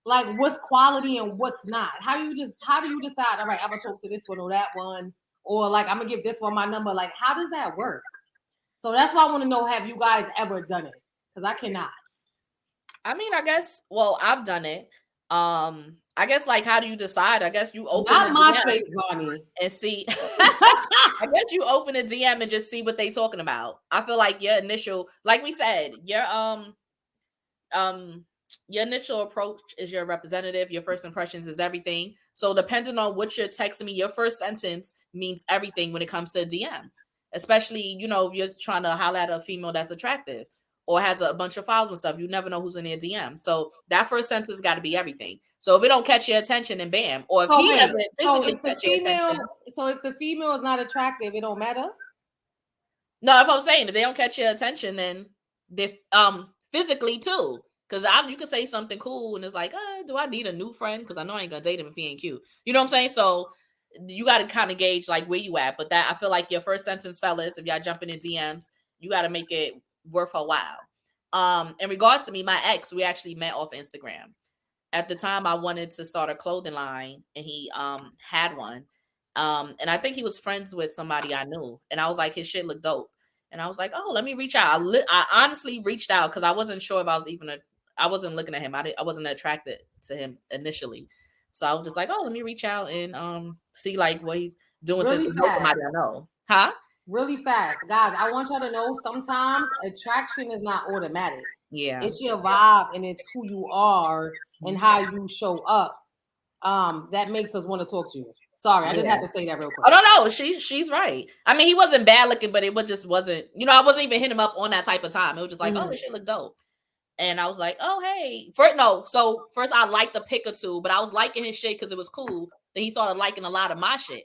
like what's quality and what's not? How do you decide? All right, I'm gonna talk to this one or that one, or like I'm gonna give this one my number. Like, how does that work? So that's why I want to know: have you guys ever done it? Because I cannot. I mean, I guess. Well, I've done it. I guess like, how do you decide? I guess you open Not the MySpace, DM Bonnie. and see. I guess you open a DM and just see what they talking about. I feel like your initial, like we said, your initial approach is your representative. Your first impressions is everything. So depending on what you're texting me, your first sentence means everything when it comes to DM. Especially, you know, if you're trying to holler at a female that's attractive or has a bunch of followers and stuff, you never know who's in their DM. So that first sentence got to be everything. So if it don't catch your attention, then bam. Or if he doesn't physically catch your attention. So if the female is not attractive, it don't matter. No, if I'm saying if they don't catch your attention, then they physically too. Because you can say something cool and it's like, do I need a new friend? Because I know I ain't gonna date him if he ain't cute. You know what I'm saying? So you got to kind of gauge like where you at. But that I feel like your first sentence, fellas, if y'all jumping in DMs, you got to make it worth a while. In regards to me, my ex, we actually met off Instagram. At the time, I wanted to start a clothing line, and he had one. And I think he was friends with somebody I knew, and I was like, his shit looked dope. And I was like, oh, let me reach out. I honestly reached out because I wasn't sure if I was I wasn't looking at him. I wasn't attracted to him initially. So I was just like, oh, let me reach out and see like what he's doing really since he knows somebody I know. Huh? Really fast. Guys, I want y'all to know sometimes attraction is not automatic. Yeah. It's your vibe and it's who you are and how you show up. That makes us want to talk to you. Sorry, I just had to say that real quick. Oh no, she's right. I mean, he wasn't bad looking, but it just wasn't, you know, I wasn't even hitting him up on that type of time. It was just like, oh, this shit look dope. And I was like, oh, hey. So first I liked the pic or two, but I was liking his shit because it was cool. Then he started liking a lot of my shit.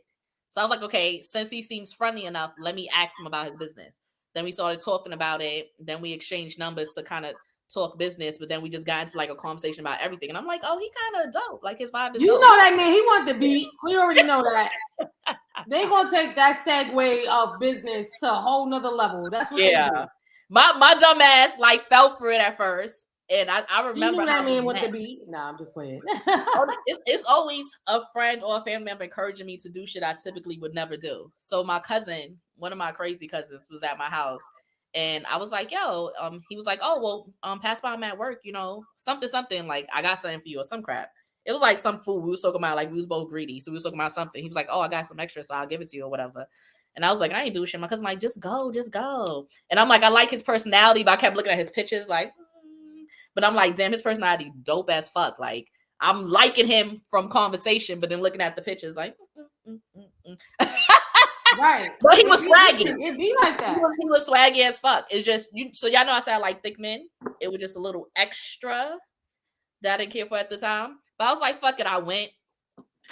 So I was like, okay, since he seems friendly enough, let me ask him about his business. Then we started talking about it. Then we exchanged numbers to kind of talk business, but then we just got into like a conversation about everything. And I'm like, oh, he kind of dope. Like his vibe is you dope. Know that man, he wanted to beat. We already know that. They gonna take that segue of business to a whole nother level. That's what they do. My dumb ass like fell for it at first. And I remember you knew that man with the beat. Nah, I'm just playing. It's always a friend or a family member encouraging me to do shit I typically would never do. So my cousin, one of my crazy cousins, was at my house, and I was like, "Yo," he was like, "Oh, well, pass by, I'm at work, you know, something like I got something for you or some crap." It was like some food we was talking about, like we was both greedy, so we was talking about something. He was like, "Oh, I got some extra, so I'll give it to you or whatever." And I was like, I ain't do shit. My cousin like, just go. And I'm like, I like his personality, but I kept looking at his pictures like. But I'm like, damn, his personality dope as fuck. Like, I'm liking him from conversation, but then looking at the pictures, like, right. But he was swaggy. It be like that. He was swaggy as fuck. It's just so y'all know I said I like thick men. It was just a little extra that I didn't care for at the time. But I was like, fuck it. I went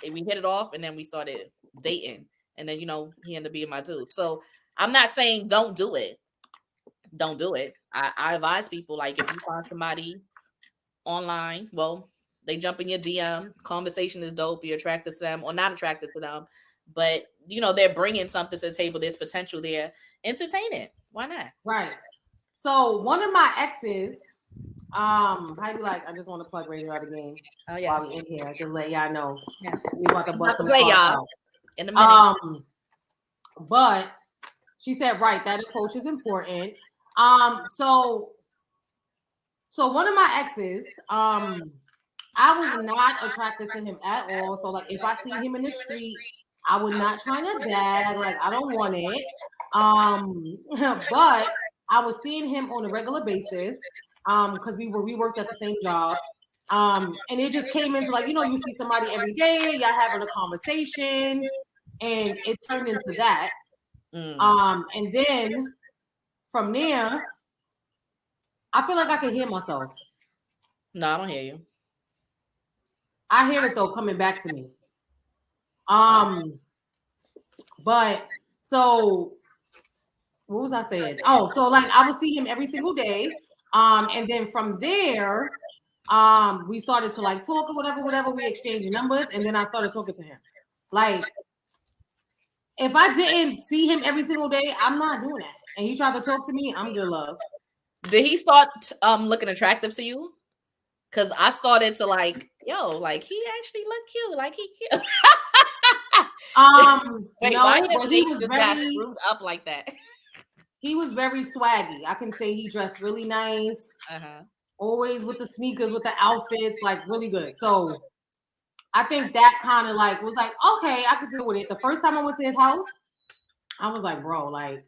and we hit it off, and then we started dating. And then, you know, he ended up being my dude. So I'm not saying don't do it. Don't do it. I advise people, like, if you find somebody online, well, they jump in your DM, conversation is dope, you're attracted to them or not attracted to them, but you know they're bringing something to the table, there's potential there, entertain it. Why not? Right. So one of my exes, I'd be like, I just want to plug Radio Out Again. Oh yeah, while we in here, just let y'all know. Yes, we want to bust some play y'all out in a minute. But she said, right, that approach is important. So one of my exes, I was not attracted to him at all. So like, if I see him in the street, I would not try to bag. Like, I don't want it. But I was seeing him on a regular basis. Because we worked at the same job. And it just came into like, you know, you see somebody every day, y'all having a conversation, and it turned into that. And then from there, I feel like I can hear myself. No, I don't hear you. I hear it though coming back to me. But so what was I saying? Oh, so like I would see him every single day. And then from there, we started to like talk or whatever. We exchanged numbers, and then I started talking to him. Like, if I didn't see him every single day, I'm not doing that. And he tried to talk to me, I'm good, love. Did he start looking attractive to you? Because I started to like, yo, like he actually looked cute, like he cute. Wait, no, why but his he face was just got very, screwed up like that? he was very swaggy. I can say he dressed really nice. Always with the sneakers, with the outfits, like really good. So I think that kind of like was like, okay, I could deal with it. The first time I went to his house, I was like, bro, like,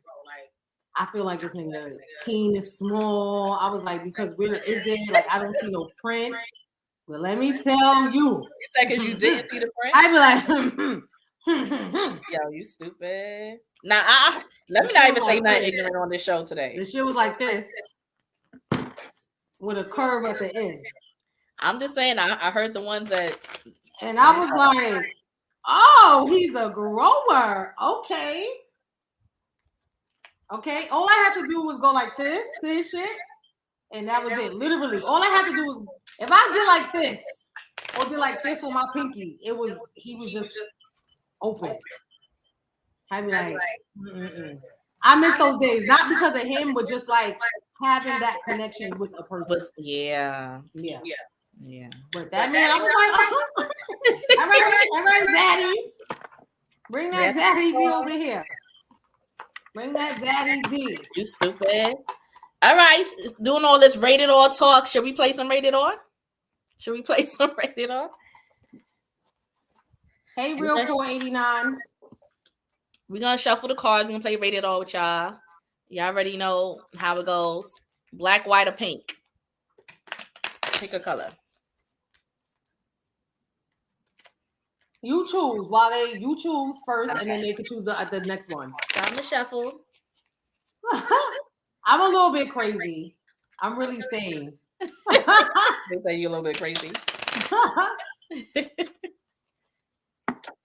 I feel like this nigga king is small. I was like, because where is it? Like, I don't see no print. But let me tell you. You said because you didn't see the print? I'd be like, yo, you stupid. Nah, let me not even say nothing ignorant on this show today. The shit was like this with a curve at the end. I'm just saying, I heard the ones that. And I was like, oh, he's a grower. Okay. Okay. All I had to do was go like this to his shit. And that was it. Literally. All I had to do was, if I did like this or did like this with my pinky, he was just open. I'd be like, mm-mm. I miss those days, not because of him, but just like having that connection with a person. Yeah. But that man, I was like, all right, daddy. Bring that daddy D over here. Bring that daddy D. You stupid. All right, doing all this rated R talk. Should we play some rated R? Hey, Real 489. We're gonna shuffle the cards. We're gonna play rated R with y'all. Y'all already know how it goes. Black, white, or pink. Pick a color. You choose you choose first, okay. And then they can choose the next one. Time to shuffle. I'm a little bit crazy. I'm really saying. They say you're a little bit crazy.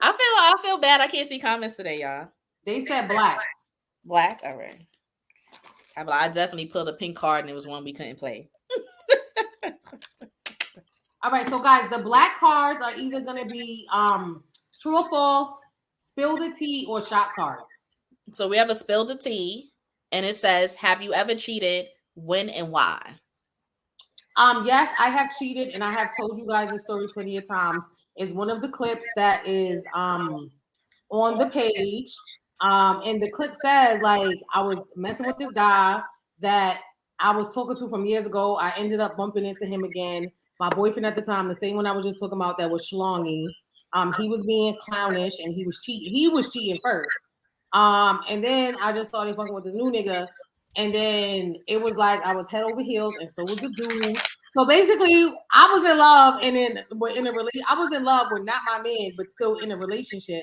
I feel bad. I can't see comments today, y'all. They said black. Black? All right. I definitely pulled a pink card and it was one we couldn't play. All right, so guys, the black cards are either going to be true or false, spill the tea, or shot cards. So we have a spill the tea, and it says, have you ever cheated? When and why? Yes, I have cheated, and I have told you guys the story plenty of times. It's one of the clips that is on the page. And the clip says, like, I was messing with this guy that I was talking to from years ago. I ended up bumping into him again. My boyfriend at the time, the same one I was just talking about that was schlongy. He was being clownish and he was cheating. He was cheating first. And then I just started fucking with this new nigga. And then it was like I was head over heels, and so was the dude. So basically, I was in love, and I was in love with not my man, but still in a relationship.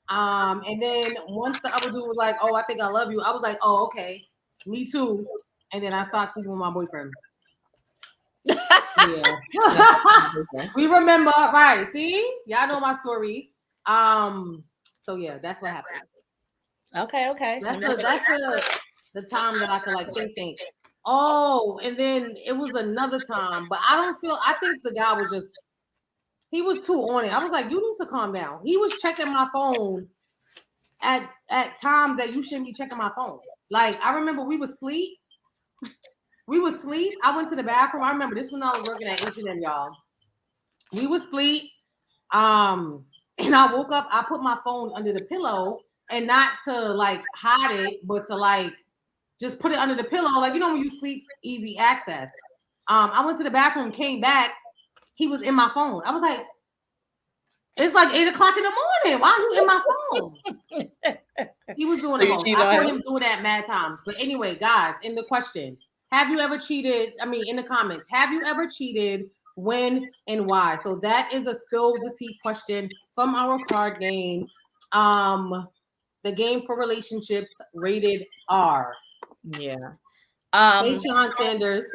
And then once the other dude was like, "Oh, I think I love you," I was like, "Oh, okay, me too." And then I stopped sleeping with my boyfriend. Yeah. We remember, right? See, y'all know my story. So yeah, that's what happened. Okay. That's the time that I could like think. Oh, and then it was another time, but I think the guy was he was too on it. I was like, you need to calm down. He was checking my phone at times that you shouldn't be checking my phone. Like, I remember we would sleep. I went to the bathroom. I remember this when I was working at H&M, y'all. We would sleep. And I woke up, I put my phone under the pillow, and not to like hide it, but to like just put it under the pillow. Like, you know, when you sleep, easy access. I went to the bathroom, came back. He was in my phone. I was like, it's like 8 o'clock in the morning. Why are you in my phone? He was doing it. I caught him doing that mad times. But anyway, guys, in the question, have you ever cheated? I mean, in the comments, have you ever cheated? When and why? So that is a spill the tea question from our card game. The game for relationships, rated R. Yeah. Hey, Sean Sanders.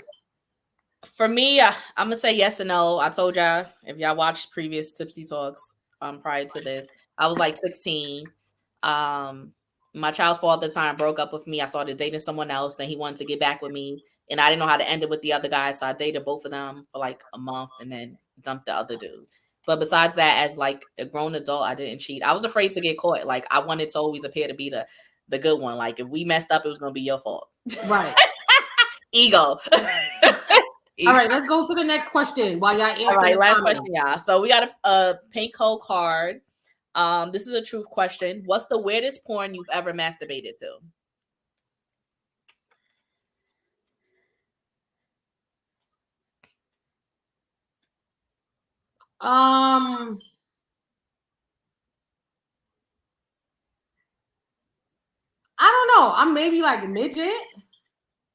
For me, I'm gonna say yes and no. I told y'all, if y'all watched previous Tipsy Talks prior to this, I was like 16. my child's father at the time broke up with me. I started dating someone else. Then he wanted to get back with me, and I didn't know how to end it with the other guy, so I dated both of them for like a month, and then dumped the other dude. But besides that, as like a grown adult, I didn't cheat. I was afraid to get caught. Like I wanted to always appear to be the good one. Like if we messed up, it was gonna be your fault. Right. Ego. All right, let's go to the next question while y'all answer. All right, last comments. question, y'all. So we got a pink code card. This is a truth question. What's the weirdest porn you've ever masturbated to? I don't know. I'm maybe like a midget.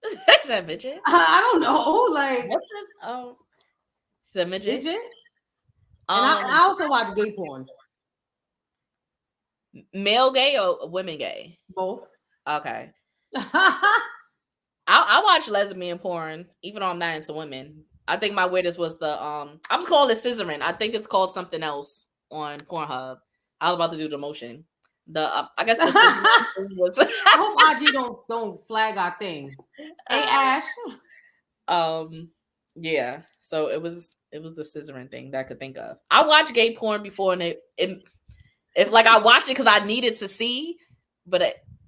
Is that midget? I don't know. Like What's this? Is that midget? midget. And I also watch gay porn. Male gay or women gay? Both. Okay. I watch lesbian porn, even though I'm not into women. I think my weirdest was the I'm just calling it scissoring. I think it's called something else on Pornhub. I was about to do the motion. I guess the was. I hope IG don't flag our thing. Hey Ash. Yeah. So it was the scissoring thing that I could think of. I watched gay porn before, and it like I watched it because I needed to see, but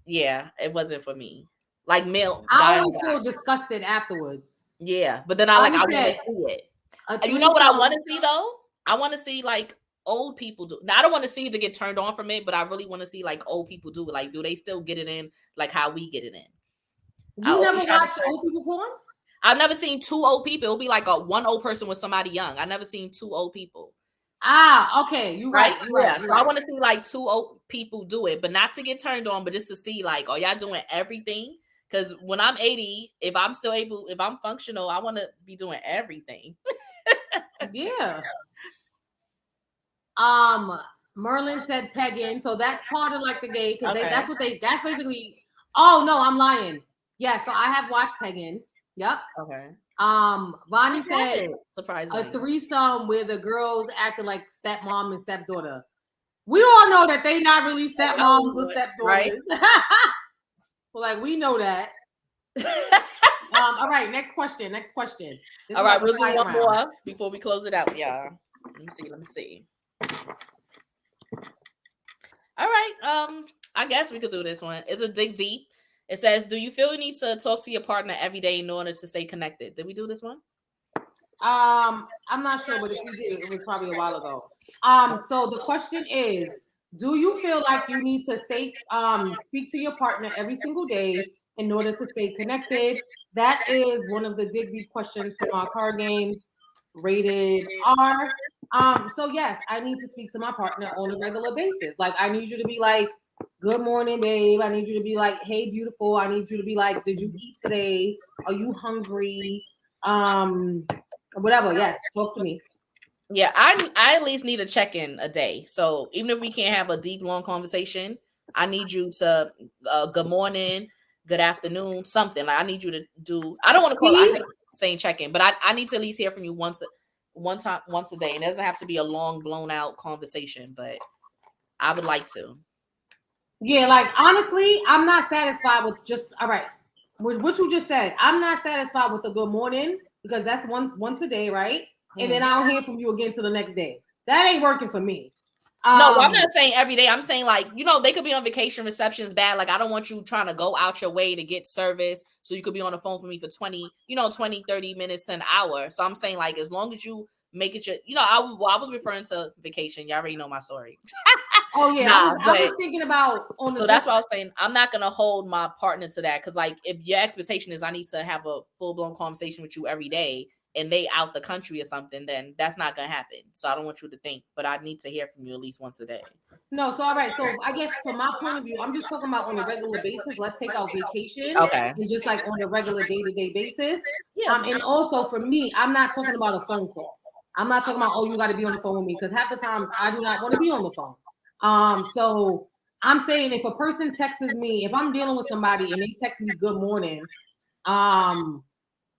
it wasn't for me. Like male. I always feel disgusted afterwards. Yeah, but then I want to see it. You know what I want to see though? I want to see like old people do. Now I don't want to see it to get turned on from it, but I really want to see like old people do it. Like, do they still get it in like how we get it in? You never watched old people porn? I've never seen two old people. It'll be like one old person with somebody young. I never seen two old people. Ah, okay, you're right. So I want to see like two old people do it, but not to get turned on, but just to see like, are y'all doing everything? Because when I'm 80, if I'm still able, if I'm functional, I want to be doing everything. Yeah. Merlin said pegging, so that's part of like the gay because that's basically. Oh no, I'm lying. Yeah, so I have watched pegging. Yep. Okay. Vonnie said surprisingly a threesome where the girls acted like stepmom and stepdaughter. We all know that they not really stepmoms or stepdaughters. Right? Well, like we know that. All right, next question. All right, we'll do one more before we close it out, y'all. Let me see. All right, I guess we could do this one. It's a dig deep. It says, do you feel you need to talk to your partner every day in order to stay connected? Did we do this one? I'm not sure, but if we did, it was probably a while ago. So the question is, do you feel like you need to speak to your partner every single day in order to stay connected? That is one of the dig deep questions from our card game, rated R. So yes, I need to speak to my partner on a regular basis. Like I need you to be like, good morning, babe. I need you to be like, hey, beautiful. I need you to be like, did you eat today? Are you hungry? Whatever. Yes, talk to me. Yeah, I at least need a check-in a day. So even if we can't have a deep, long conversation, I need you to good morning, good afternoon, something. Like I need you to do. I don't want to call it saying check-in, but I need to at least hear from you once a day. And it doesn't have to be a long, blown out conversation, but I would like to. Yeah, like honestly, I'm not satisfied with just with what you just said. I'm not satisfied with the good morning because that's once a day, right? And then I don't hear from you again till the next day. That ain't working for me. No, I'm not saying every day. I'm saying like, they could be on vacation, reception's bad. Like I don't want you trying to go out your way to get service. So you could be on the phone for me for 20, 30 minutes to an hour. So I'm saying like, as long as you make it I was referring to vacation. Y'all already know my story. Oh yeah. I was thinking about that's what I was saying. I'm not going to hold my partner to that. Cause like if your expectation is I need to have a full blown conversation with you every day, and they out the country or something, then that's not gonna happen. So I don't want you to think, but I need to hear from you at least once a day. No, so all right. So I guess from my point of view, I'm just talking about on a regular basis. Let's take out vacation, okay, and just like on a regular day-to-day basis. Yeah. And also for me, I'm not talking about a phone call. I'm not talking about you got to be on the phone with me because half the times I do not want to be on the phone. So I'm saying if a person texts me, if I'm dealing with somebody and they text me good morning,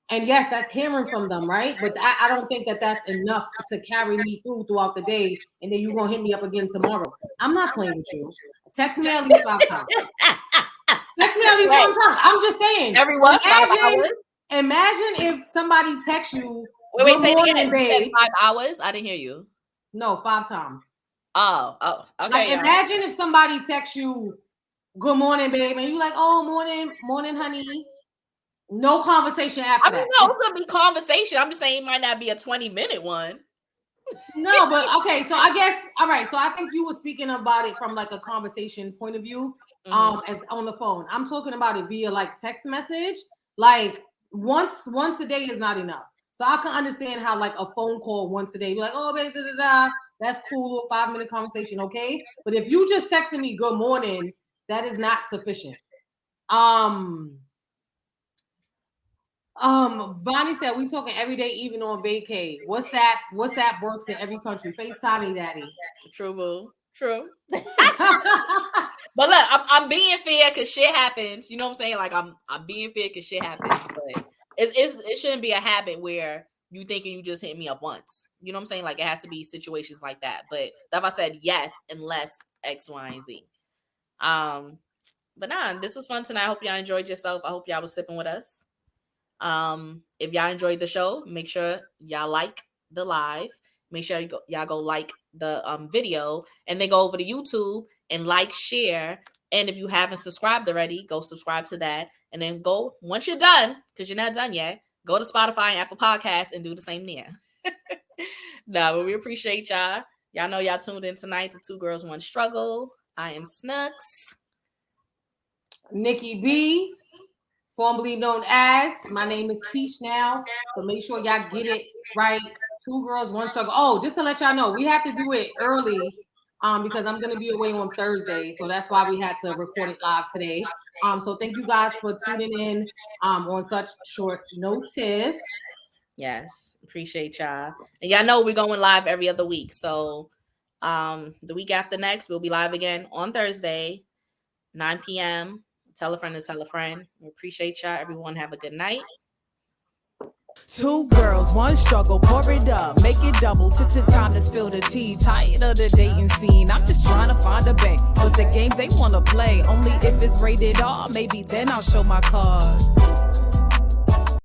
and yes, that's hearing from them, right? But I don't think that that's enough to carry me throughout the day. And then you're going to hit me up again tomorrow. I'm not playing with you. Text me at least 5 times. Text me at least 1 time. I'm just saying. Every what? 5 hours? Imagine if somebody texts you. Wait, say it again. Morning, You said babe. 5 hours? I didn't hear you. No, 5 times. Oh, okay. Like, imagine if somebody texts you, good morning, babe, and you like, oh, morning, honey. No conversation after that. No, it's gonna be conversation. I'm just saying it might not be a 20-minute one. No, but okay, so I guess all right. So I think you were speaking about it from like a conversation point of view, as on the phone. I'm talking about it via like text message. Like once a day is not enough. So I can understand how like a phone call once a day, you're like, oh, babe, that's cool, little 5-minute conversation, okay? But if you just texting me good morning, that is not sufficient. Bonnie said we talking every day, even on vacay. WhatsApp works in every country. FaceTime me, daddy. True, boo. True. But look, I'm being fair because shit happens. You know what I'm saying? Like I'm being fair because shit happens. But it shouldn't be a habit where you thinking you just hit me up once. You know what I'm saying? Like it has to be situations like that. But that's why I said yes, unless X, Y, and Z. But nah, this was fun tonight. I hope y'all enjoyed yourself. I hope y'all was sipping with us. If y'all enjoyed the show, make sure y'all like the live. Make sure y'all go like the video, and then go over to YouTube and like, share. And if you haven't subscribed already, go subscribe to that. And then go, once you're done, because you're not done yet, go to Spotify and Apple Podcasts and do the same there. No, but we appreciate y'all. Y'all know y'all tuned in tonight to Two Girls, One Struggle. I am Snooks. Nikki B, formerly known as, my name is Keish now. So make sure y'all get it right. Two Girls, One Struggle. Oh, just to let y'all know, we have to do it early because I'm going to be away on Thursday. So that's why we had to record it live today. So thank you guys for tuning in on such short notice. Yes, appreciate y'all. And y'all know we're going live every other week. So the week after next, we'll be live again on Thursday, 9 p.m. Tell a friend to tell a friend. We appreciate y'all. Everyone have a good night. Two girls, one struggle, pour it up, make it double, time to spill the tea, tired of the dating scene, I'm just trying to find a bank, but the games they wanna play, only if it's rated R, maybe then I'll show my cards.